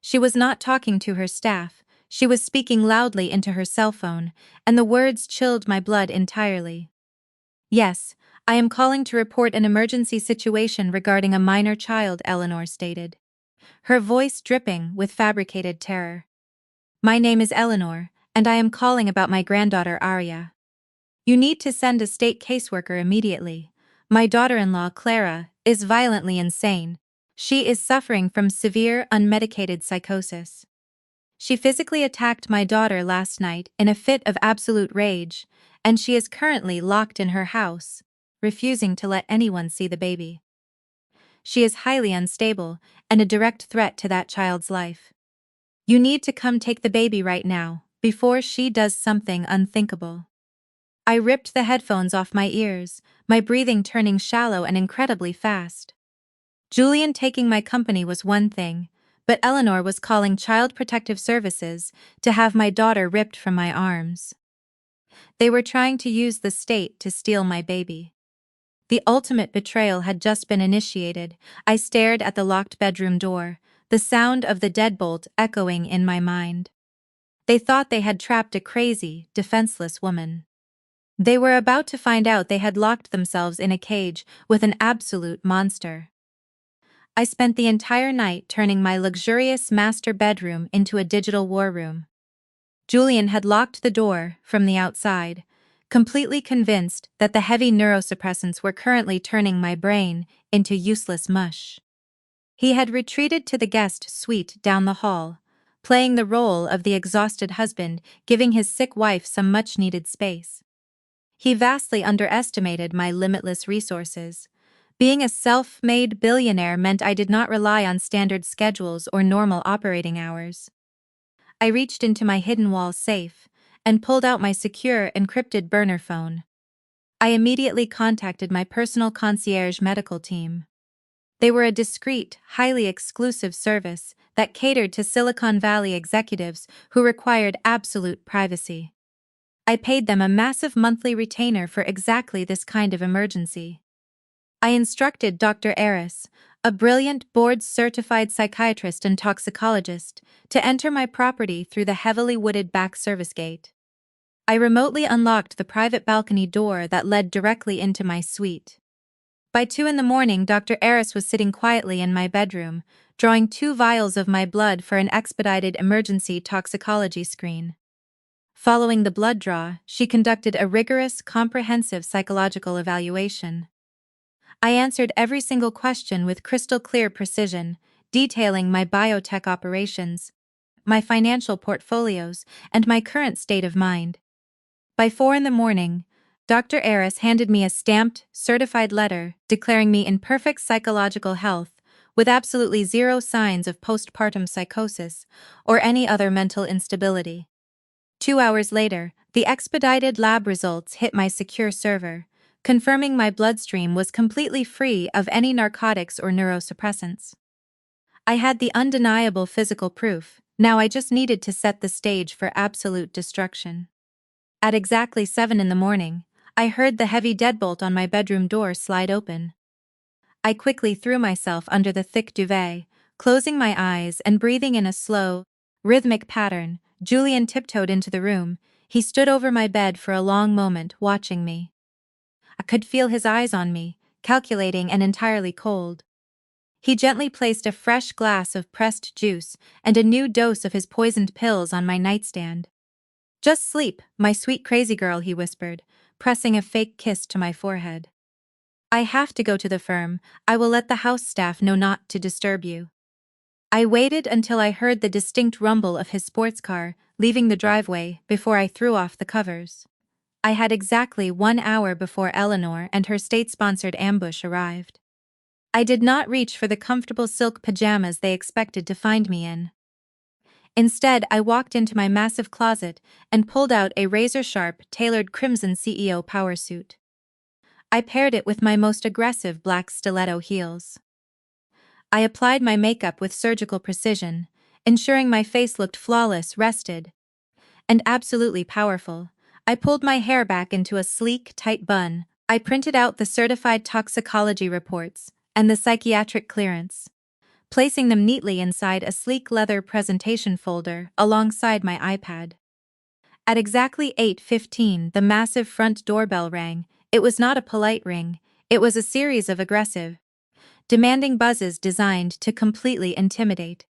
She was not talking to her staff. She was speaking loudly into her cell phone, and the words chilled my blood entirely. "Yes, I am calling to report an emergency situation regarding a minor child," Eleanor stated, her voice dripping with fabricated terror. "My name is Eleanor, and I am calling about my granddaughter Arya. You need to send a state caseworker immediately. My daughter-in-law, Clara, is violently insane. She is suffering from severe unmedicated psychosis. She physically attacked my daughter last night in a fit of absolute rage, and she is currently locked in her house, refusing to let anyone see the baby. She is highly unstable and a direct threat to that child's life. You need to come take the baby right now, before she does something unthinkable." I ripped the headphones off my ears, my breathing turning shallow and incredibly fast. Julian taking my company was one thing, but Eleanor was calling Child Protective Services to have my daughter ripped from my arms. They were trying to use the state to steal my baby. The ultimate betrayal had just been initiated. I stared at the locked bedroom door, the sound of the deadbolt echoing in my mind. They thought they had trapped a crazy, defenseless woman. They were about to find out they had locked themselves in a cage with an absolute monster. I spent the entire night turning my luxurious master bedroom into a digital war room. Julian had locked the door from the outside, completely convinced that the heavy neurosuppressants were currently turning my brain into useless mush. He had retreated to the guest suite down the hall, playing the role of the exhausted husband, giving his sick wife some much-needed space. He vastly underestimated my limitless resources. Being a self-made billionaire meant I did not rely on standard schedules or normal operating hours. I reached into my hidden wall safe and pulled out my secure encrypted burner phone. I immediately contacted my personal concierge medical team. They were a discreet, highly exclusive service that catered to Silicon Valley executives who required absolute privacy. I paid them a massive monthly retainer for exactly this kind of emergency. I instructed Dr. Eris, a brilliant board-certified psychiatrist and toxicologist, to enter my property through the heavily wooded back service gate. I remotely unlocked the private balcony door that led directly into my suite. By 2 a.m, Dr. Eris was sitting quietly in my bedroom, drawing 2 vials of my blood for an expedited emergency toxicology screen. Following the blood draw, she conducted a rigorous, comprehensive psychological evaluation. I answered every single question with crystal-clear precision, detailing my biotech operations, my financial portfolios, and my current state of mind. By 4 a.m, Dr. Eris handed me a stamped, certified letter declaring me in perfect psychological health, with absolutely zero signs of postpartum psychosis or any other mental instability. 2 hours later, the expedited lab results hit my secure server, confirming my bloodstream was completely free of any narcotics or neurosuppressants. I had the undeniable physical proof, now I just needed to set the stage for absolute destruction. At exactly 7 a.m, I heard the heavy deadbolt on my bedroom door slide open. I quickly threw myself under the thick duvet, closing my eyes and breathing in a slow, rhythmic pattern. Julian tiptoed into the room. He stood over my bed for a long moment, watching me. I could feel his eyes on me, calculating and entirely cold. He gently placed a fresh glass of pressed juice and a new dose of his poisoned pills on my nightstand. "Just sleep, my sweet crazy girl," he whispered, pressing a fake kiss to my forehead. "I have to go to the firm. I will let the house staff know not to disturb you." I waited until I heard the distinct rumble of his sports car leaving the driveway before I threw off the covers. I had exactly 1 hour before Eleanor and her state-sponsored ambush arrived. I did not reach for the comfortable silk pajamas they expected to find me in. Instead, I walked into my massive closet and pulled out a razor-sharp, tailored crimson CEO power suit. I paired it with my most aggressive black stiletto heels. I applied my makeup with surgical precision, ensuring my face looked flawless, rested, and absolutely powerful. I pulled my hair back into a sleek, tight bun. I printed out the certified toxicology reports and the psychiatric clearance, placing them neatly inside a sleek leather presentation folder alongside my iPad. At exactly 8:15, the massive front doorbell rang. It was not a polite ring, it was a series of aggressive, demanding buzzes designed to completely intimidate.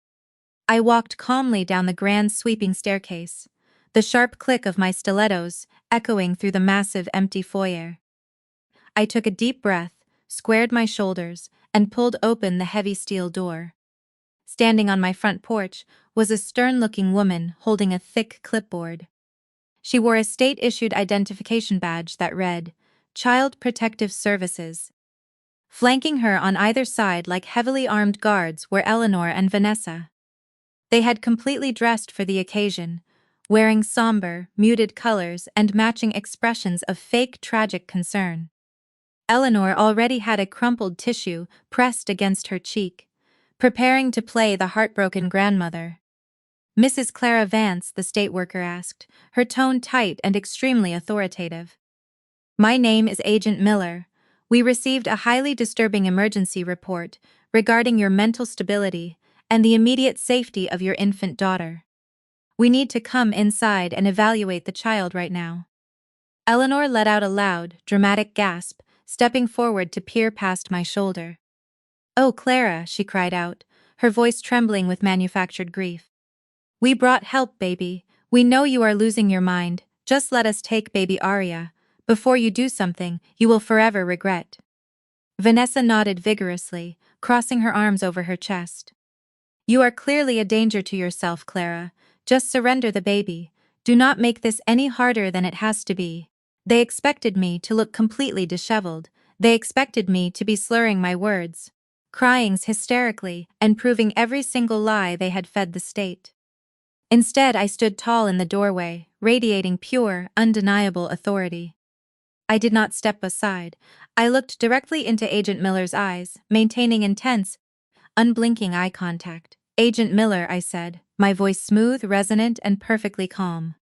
I walked calmly down the grand sweeping staircase, the sharp click of my stilettos echoing through the massive empty foyer. I took a deep breath, squared my shoulders, and pulled open the heavy steel door. Standing on my front porch was a stern-looking woman holding a thick clipboard. She wore a state-issued identification badge that read, "Child Protective Services." Flanking her on either side like heavily armed guards were Eleanor and Vanessa. They had completely dressed for the occasion, wearing somber, muted colors and matching expressions of fake tragic concern. Eleanor already had a crumpled tissue pressed against her cheek, preparing to play the heartbroken grandmother. "Mrs. Clara Vance," the state worker asked, her tone tight and extremely authoritative. "My name is Agent Miller. We received a highly disturbing emergency report regarding your mental stability and the immediate safety of your infant daughter. We need to come inside and evaluate the child right now." Eleanor let out a loud, dramatic gasp, stepping forward to peer past my shoulder. "Oh, Clara," she cried out, her voice trembling with manufactured grief. "We brought help, baby. We know you are losing your mind. Just let us take baby Aria. Before you do something you will forever regret." Vanessa nodded vigorously, crossing her arms over her chest. "You are clearly a danger to yourself, Clara. Just surrender the baby. Do not make this any harder than it has to be." They expected me to look completely disheveled. They expected me to be slurring my words, crying hysterically, and proving every single lie they had fed the state. Instead, I stood tall in the doorway, radiating pure, undeniable authority. I did not step aside. I looked directly into Agent Miller's eyes, maintaining intense, unblinking eye contact. "Agent Miller," I said, my voice smooth, resonant, and perfectly calm.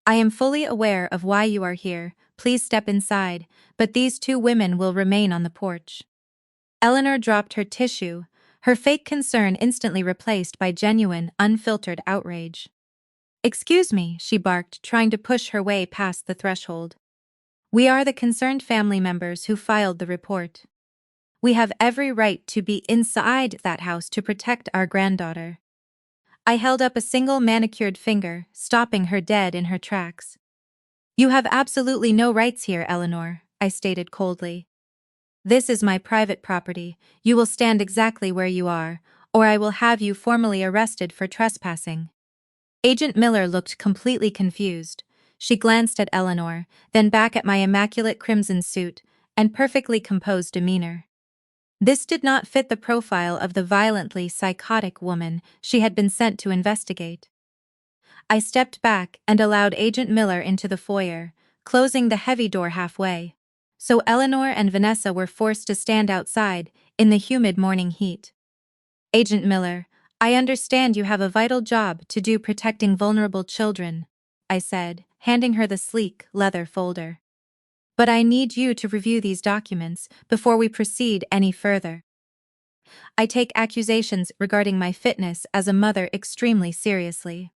"I am fully aware of why you are here. Please step inside, but these two women will remain on the porch." Eleanor dropped her tissue, her fake concern instantly replaced by genuine, unfiltered outrage. "Excuse me," she barked, trying to push her way past the threshold. "We are the concerned family members who filed the report. We have every right to be inside that house to protect our granddaughter." I held up a single manicured finger, stopping her dead in her tracks. "You have absolutely no rights here, Eleanor," I stated coldly. "This is my private property. You will stand exactly where you are, or I will have you formally arrested for trespassing." Agent Miller looked completely confused. She glanced at Eleanor, then back at my immaculate crimson suit and perfectly composed demeanor. This did not fit the profile of the violently psychotic woman she had been sent to investigate. I stepped back and allowed Agent Miller into the foyer, closing the heavy door halfway. So Eleanor and Vanessa were forced to stand outside in the humid morning heat. "Agent Miller, I understand you have a vital job to do protecting vulnerable children," I said, handing her the sleek, leather folder. "But I need you to review these documents before we proceed any further. I take accusations regarding my fitness as a mother extremely seriously."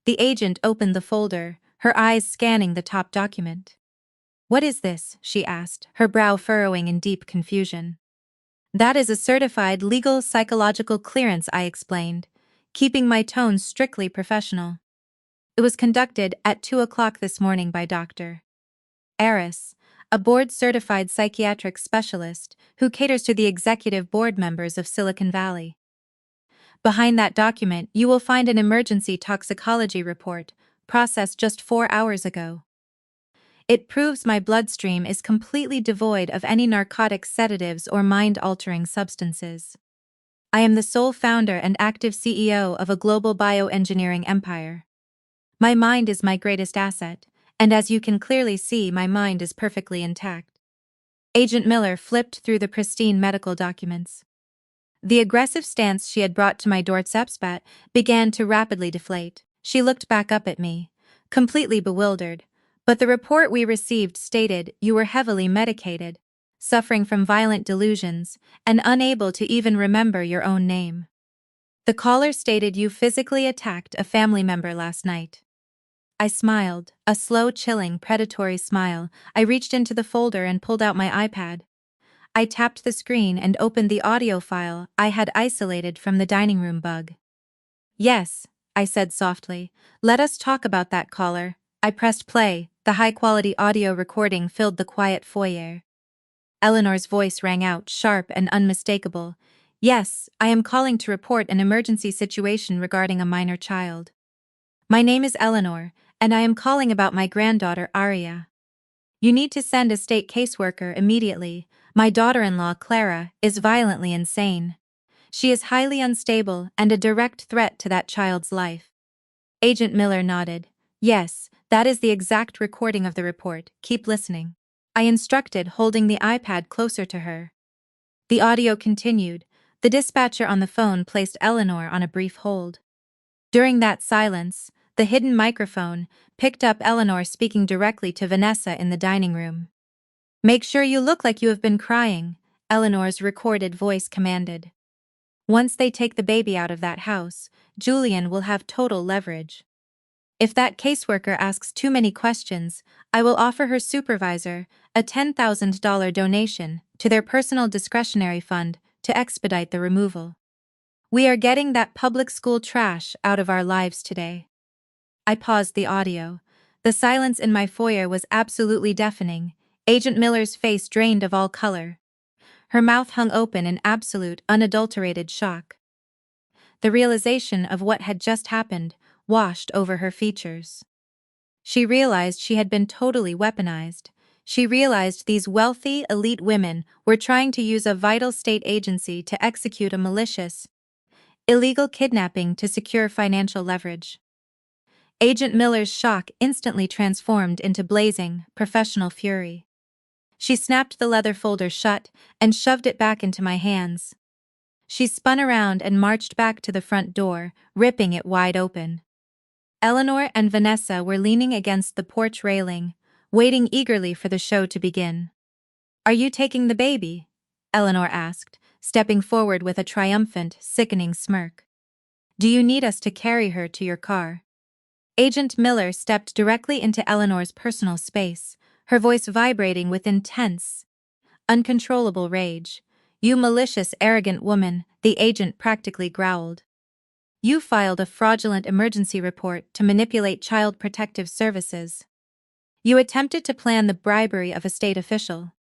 The agent opened the folder, her eyes scanning the top document. "What is this?" she asked, her brow furrowing in deep confusion. "That is a certified legal psychological clearance," I explained, keeping my tone strictly professional. "It was conducted at 2 o'clock this morning by Dr. Aris, a board-certified psychiatric specialist who caters to the executive board members of Silicon Valley. Behind that document, you will find an emergency toxicology report, processed just 4 hours ago. It proves my bloodstream is completely devoid of any narcotic sedatives or mind-altering substances. I am the sole founder and active CEO of a global bioengineering empire. My mind is my greatest asset, and as you can clearly see, my mind is perfectly intact." Agent Miller flipped through the pristine medical documents. The aggressive stance she had brought to my doorsteps began to rapidly deflate. She looked back up at me, completely bewildered. "But the report we received stated you were heavily medicated, suffering from violent delusions, and unable to even remember your own name. The caller stated you physically attacked a family member last night." I smiled, a slow, chilling, predatory smile. I reached into the folder and pulled out my iPad. I tapped the screen and opened the audio file I had isolated from the dining room bug. "Yes," I said softly, "let us talk about that caller." I pressed play. The high-quality audio recording filled the quiet foyer. Eleanor's voice rang out, sharp and unmistakable. "Yes, I am calling to report an emergency situation regarding a minor child. My name is Eleanor, and I am calling about my granddaughter Aria. You need to send a state caseworker immediately. My daughter-in-law, Clara, is violently insane. She is highly unstable and a direct threat to that child's life." Agent Miller nodded. Yes, that is the exact recording of the report. Keep listening. I instructed, holding the iPad closer to her. The audio continued. The dispatcher on the phone placed Eleanor on a brief hold. During that silence, the hidden microphone picked up Eleanor speaking directly to Vanessa in the dining room. "Make sure you look like you have been crying," Eleanor's recorded voice commanded. "Once they take the baby out of that house, Julian will have total leverage. If that caseworker asks too many questions, I will offer her supervisor a $10,000 donation to their personal discretionary fund to expedite the removal. We are getting that public school trash out of our lives today." I paused the audio. The silence in my foyer was absolutely deafening. Agent Miller's face drained of all color. Her mouth hung open in absolute, unadulterated shock. The realization of what had just happened washed over her features. She realized she had been totally weaponized. She realized these wealthy, elite women were trying to use a vital state agency to execute a malicious, illegal kidnapping to secure financial leverage. Agent Miller's shock instantly transformed into blazing, professional fury. She snapped the leather folder shut and shoved it back into my hands. She spun around and marched back to the front door, ripping it wide open. Eleanor and Vanessa were leaning against the porch railing, waiting eagerly for the show to begin. "Are you taking the baby?" Eleanor asked, stepping forward with a triumphant, sickening smirk. "Do you need us to carry her to your car?" Agent Miller stepped directly into Eleanor's personal space, her voice vibrating with intense, uncontrollable rage. "You malicious, arrogant woman," the agent practically growled. "You filed a fraudulent emergency report to manipulate Child Protective Services. You attempted to plan the bribery of a state official.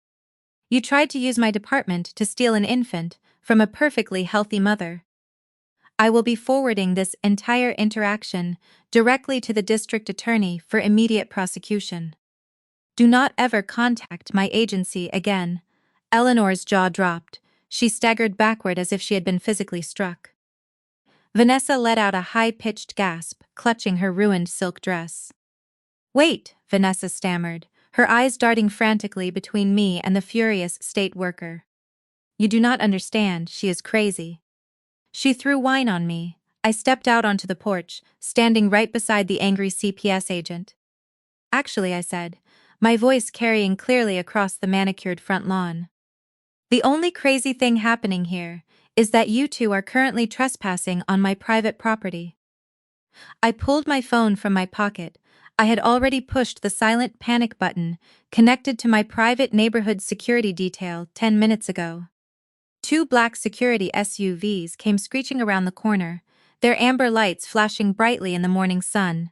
You tried to use my department to steal an infant from a perfectly healthy mother. I will be forwarding this entire interaction directly to the district attorney for immediate prosecution. Do not ever contact my agency again." Eleanor's jaw dropped. She staggered backward as if she had been physically struck. Vanessa let out a high-pitched gasp, clutching her ruined silk dress. "Wait," Vanessa stammered, her eyes darting frantically between me and the furious state worker. "You do not understand, she is crazy." She threw wine on me. I stepped out onto the porch, standing right beside the angry CPS agent. "Actually," I said, my voice carrying clearly across the manicured front lawn, "the only crazy thing happening here is that you two are currently trespassing on my private property." I pulled my phone from my pocket. I had already pushed the silent panic button connected to my private neighborhood security detail 10 minutes ago. Two black security SUVs came screeching around the corner, their amber lights flashing brightly in the morning sun.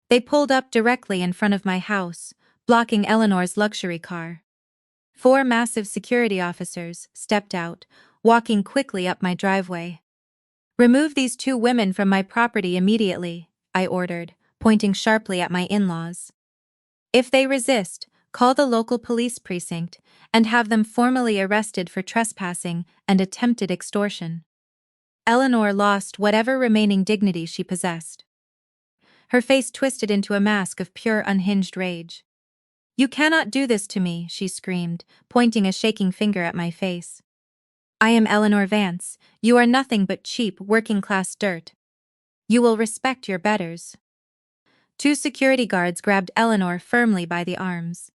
They pulled up directly in front of my house, blocking Eleanor's luxury car. Four massive security officers stepped out, walking quickly up my driveway. "Remove these two women from my property immediately," I ordered, pointing sharply at my in-laws. "If they resist, call the local police precinct and have them formally arrested for trespassing and attempted extortion." Eleanor lost whatever remaining dignity she possessed. Her face twisted into a mask of pure unhinged rage. "You cannot do this to me," she screamed, pointing a shaking finger at my face. "I am Eleanor Vance. You are nothing but cheap, working-class dirt. You will respect your betters." Two security guards grabbed Eleanor firmly by the arms.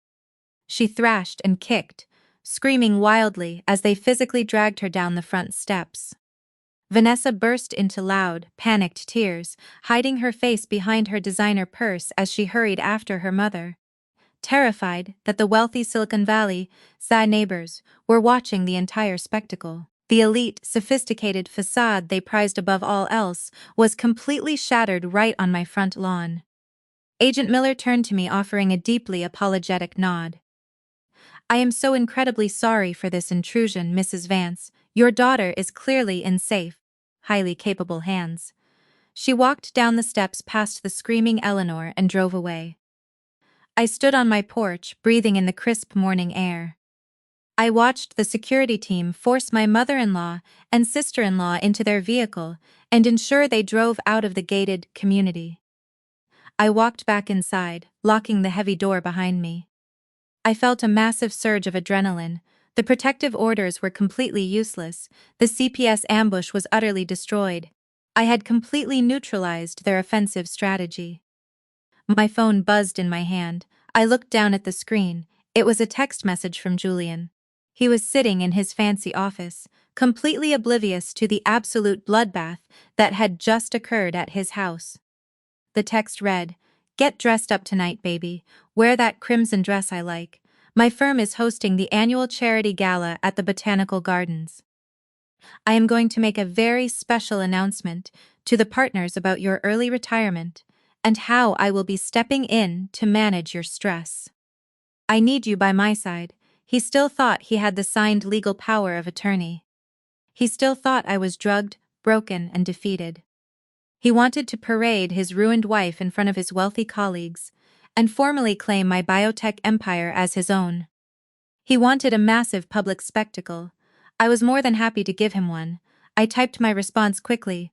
She thrashed and kicked, screaming wildly as they physically dragged her down the front steps. Vanessa burst into loud, panicked tears, hiding her face behind her designer purse as she hurried after her mother, terrified that the wealthy Silicon Valley neighbors were watching the entire spectacle. The elite, sophisticated facade they prized above all else was completely shattered right on my front lawn. Agent Miller turned to me, offering a deeply apologetic nod. "I am so incredibly sorry for this intrusion, Mrs. Vance. Your daughter is clearly in safe, highly capable hands." She walked down the steps past the screaming Eleanor and drove away. I stood on my porch, breathing in the crisp morning air. I watched the security team force my mother-in-law and sister-in-law into their vehicle and ensure they drove out of the gated community. I walked back inside, locking the heavy door behind me. I felt a massive surge of adrenaline. The protective orders were completely useless. The CPS ambush was utterly destroyed. I had completely neutralized their offensive strategy. My phone buzzed in my hand. I looked down at the screen. It was a text message from Julian. He was sitting in his fancy office, completely oblivious to the absolute bloodbath that had just occurred at his house. The text read, "Get dressed up tonight, baby. Wear that crimson dress I like. My firm is hosting the annual charity gala at the Botanical Gardens. I am going to make a very special announcement to the partners about your early retirement and how I will be stepping in to manage your stress. I need you by my side." He still thought he had the signed legal power of attorney. He still thought I was drugged, broken, and defeated. He wanted to parade his ruined wife in front of his wealthy colleagues and formally claim my biotech empire as his own. He wanted a massive public spectacle. I was more than happy to give him one. I typed my response quickly,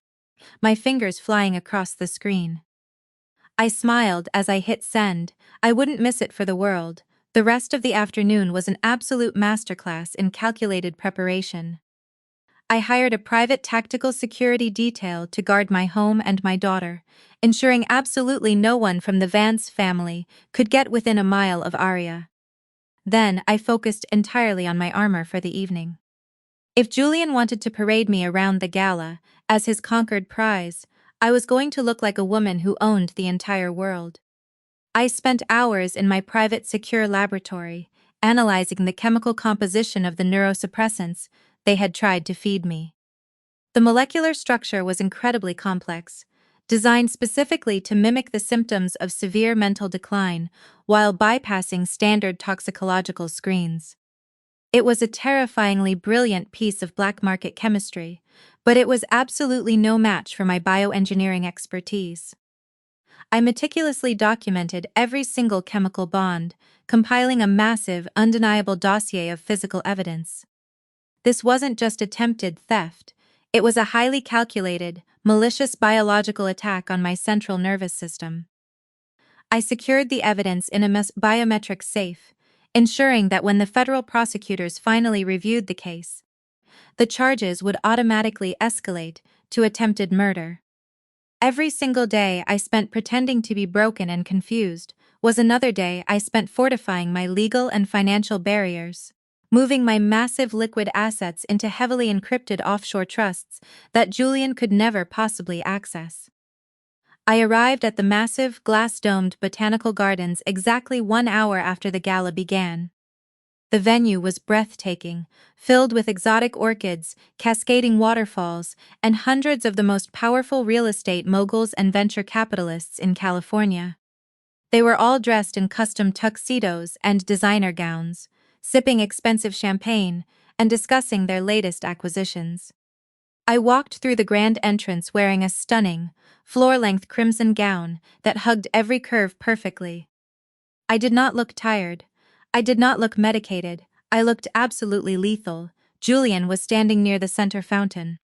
my fingers flying across the screen. I smiled as I hit send. I wouldn't miss it for the world. The rest of the afternoon was an absolute masterclass in calculated preparation. I hired a private tactical security detail to guard my home and my daughter, ensuring absolutely no one from the Vance family could get within a mile of Arya. Then I focused entirely on my armor for the evening. If Julian wanted to parade me around the gala as his conquered prize, I was going to look like a woman who owned the entire world. I spent hours in my private secure laboratory, analyzing the chemical composition of the neurosuppressants they had tried to feed me. The molecular structure was incredibly complex, designed specifically to mimic the symptoms of severe mental decline while bypassing standard toxicological screens. It was a terrifyingly brilliant piece of black market chemistry, but it was absolutely no match for my bioengineering expertise. I meticulously documented every single chemical bond, compiling a massive, undeniable dossier of physical evidence. This wasn't just attempted theft, it was a highly calculated, malicious biological attack on my central nervous system. I secured the evidence in a biometric safe, ensuring that when the federal prosecutors finally reviewed the case, the charges would automatically escalate to attempted murder. Every single day I spent pretending to be broken and confused was another day I spent fortifying my legal and financial barriers, moving my massive liquid assets into heavily encrypted offshore trusts that Julian could never possibly access. I arrived at the massive, glass-domed botanical gardens exactly 1 hour after the gala began. The venue was breathtaking, filled with exotic orchids, cascading waterfalls, and hundreds of the most powerful real estate moguls and venture capitalists in California. They were all dressed in custom tuxedos and designer gowns, sipping expensive champagne and discussing their latest acquisitions. I walked through the grand entrance wearing a stunning, floor-length crimson gown that hugged every curve perfectly. I did not look tired. I did not look medicated. I looked absolutely lethal. Julian was standing near the center fountain,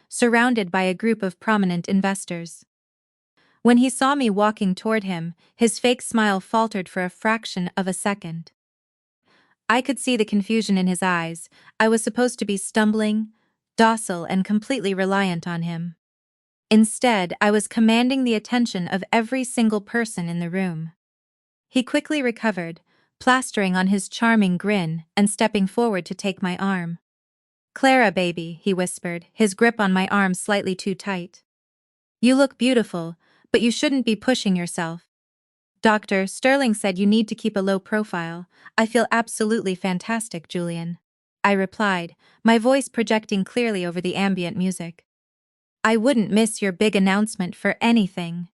surrounded by a group of prominent investors. When he saw me walking toward him, his fake smile faltered for a fraction of a second. I could see the confusion in his eyes. I was supposed to be stumbling, docile, and completely reliant on him. Instead, I was commanding the attention of every single person in the room. He quickly recovered, plastering on his charming grin and stepping forward to take my arm. "Clara, baby," he whispered, his grip on my arm slightly too tight. "You look beautiful, but you shouldn't be pushing yourself. Dr. Sterling said you need to keep a low profile." "I feel absolutely fantastic, Julian," I replied, my voice projecting clearly over the ambient music. "I wouldn't miss your big announcement for anything."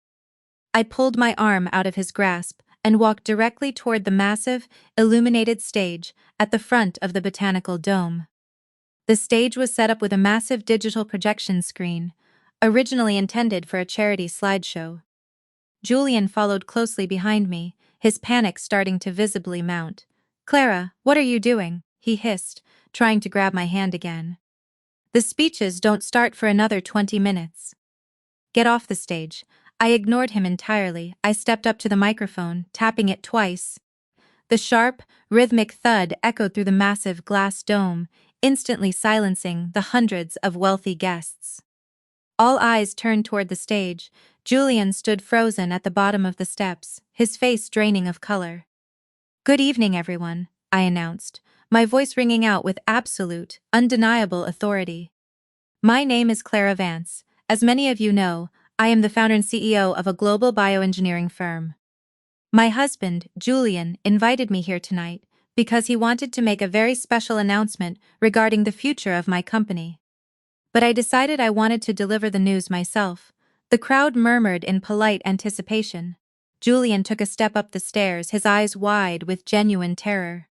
I pulled my arm out of his grasp and walked directly toward the massive, illuminated stage at the front of the Botanical Dome. The stage was set up with a massive digital projection screen, originally intended for a charity slideshow. Julian followed closely behind me, his panic starting to visibly mount. "Clara, what are you doing?" he hissed, trying to grab my hand again. "The speeches don't start for another 20 minutes. Get off the stage." I ignored him entirely. I stepped up to the microphone, tapping it twice. The sharp, rhythmic thud echoed through the massive glass dome, instantly silencing the hundreds of wealthy guests. All eyes turned toward the stage. Julian stood frozen at the bottom of the steps, his face draining of color. "Good evening, everyone," I announced, my voice ringing out with absolute, undeniable authority. "My name is Clara Vance. As many of you know, I am the founder and CEO of a global bioengineering firm. My husband, Julian, invited me here tonight because he wanted to make a very special announcement regarding the future of my company. But I decided I wanted to deliver the news myself." The crowd murmured in polite anticipation. Julian took a step up the stairs, his eyes wide with genuine terror.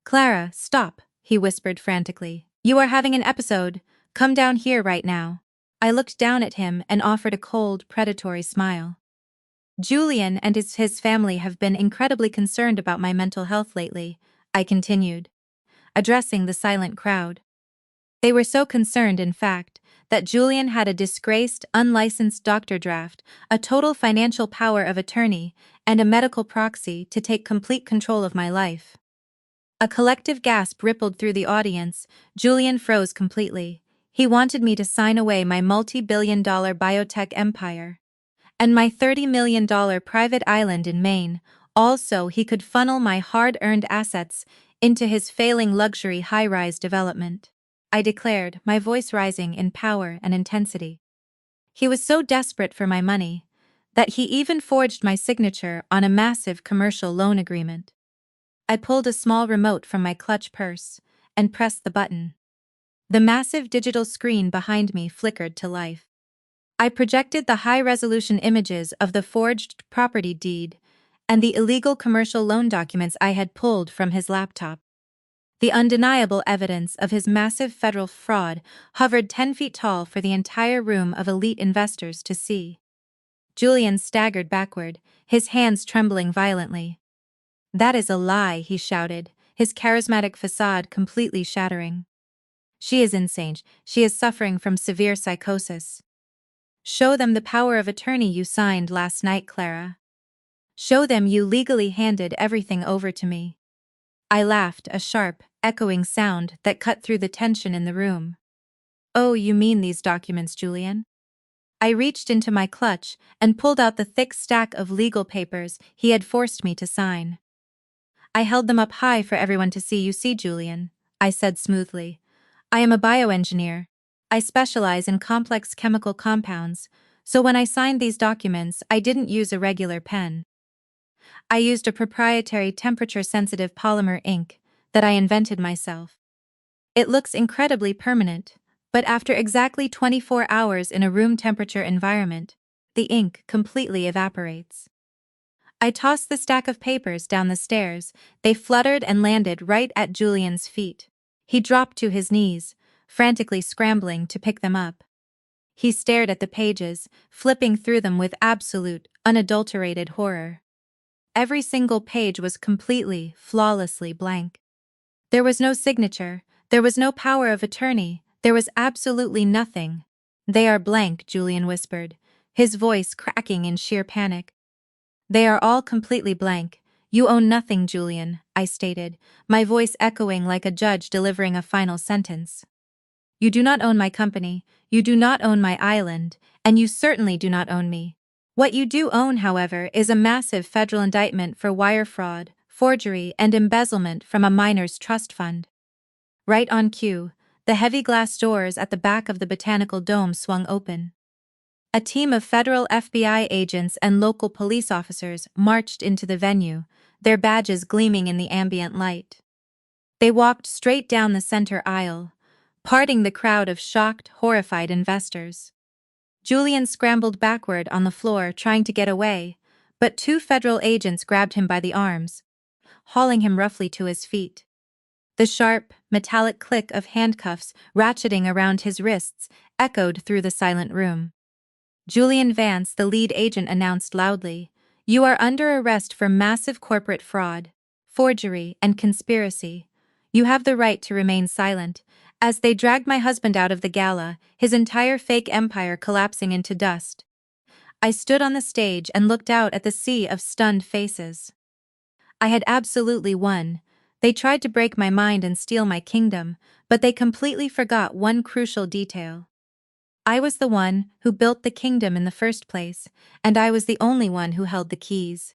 "Clara, stop," he whispered frantically. "You are having an episode. Come down here right now." I looked down at him and offered a cold, predatory smile. "Julian and his family have been incredibly concerned about my mental health lately," I continued, addressing the silent crowd. They were so concerned, in fact, that Julian had a disgraced, unlicensed doctor draft, a total financial power of attorney, and a medical proxy to take complete control of my life. A collective gasp rippled through the audience. Julian froze completely. He wanted me to sign away my multi-billion-dollar biotech empire and my $30 million private island in Maine, all so he could funnel my hard-earned assets into his failing luxury high-rise development. I declared, my voice rising in power and intensity. He was so desperate for my money that he even forged my signature on a massive commercial loan agreement. I pulled a small remote from my clutch purse and pressed the button. The massive digital screen behind me flickered to life. I projected the high-resolution images of the forged property deed and the illegal commercial loan documents I had pulled from his laptop. The undeniable evidence of his massive federal fraud hovered 10 feet tall for the entire room of elite investors to see. Julian staggered backward, his hands trembling violently. "That is a lie," he shouted, his charismatic facade completely shattering. "She is insane. She is suffering from severe psychosis. Show them the power of attorney you signed last night, Clara. Show them you legally handed everything over to me." I laughed, a sharp, echoing sound that cut through the tension in the room. "Oh, you mean these documents, Julian?" I reached into my clutch and pulled out the thick stack of legal papers he had forced me to sign. I held them up high for everyone to see. "You see, Julian," I said smoothly, "I am a bioengineer. I specialize in complex chemical compounds, so when I signed these documents, I didn't use a regular pen. I used a proprietary temperature-sensitive polymer ink that I invented myself. It looks incredibly permanent, but after exactly 24 hours in a room temperature environment, the ink completely evaporates." I tossed the stack of papers down the stairs. They fluttered and landed right at Julian's feet. He dropped to his knees, frantically scrambling to pick them up. He stared at the pages, flipping through them with absolute, unadulterated horror. Every single page was completely, flawlessly blank. There was no signature, there was no power of attorney, there was absolutely nothing. "They are blank," Julian whispered, his voice cracking in sheer panic. "They are all completely blank. You own nothing, Julian," I stated, my voice echoing like a judge delivering a final sentence. "You do not own my company, you do not own my island, and you certainly do not own me. What you do own, however, is a massive federal indictment for wire fraud, forgery, and embezzlement from a miners' trust fund." Right on cue, the heavy glass doors at the back of the Botanical Dome swung open. A team of federal FBI agents and local police officers marched into the venue, their badges gleaming in the ambient light. They walked straight down the center aisle, parting the crowd of shocked, horrified investors. Julian scrambled backward on the floor, trying to get away, but two federal agents grabbed him by the arms, hauling him roughly to his feet. The sharp, metallic click of handcuffs ratcheting around his wrists echoed through the silent room. Julian Vance, the lead agent, announced loudly, "You are under arrest for massive corporate fraud, forgery, and conspiracy. You have the right to remain silent." As they dragged my husband out of the gala, his entire fake empire collapsing into dust, I stood on the stage and looked out at the sea of stunned faces. I had absolutely won. They tried to break my mind and steal my kingdom, but they completely forgot one crucial detail. I was the one who built the kingdom in the first place, and I was the only one who held the keys.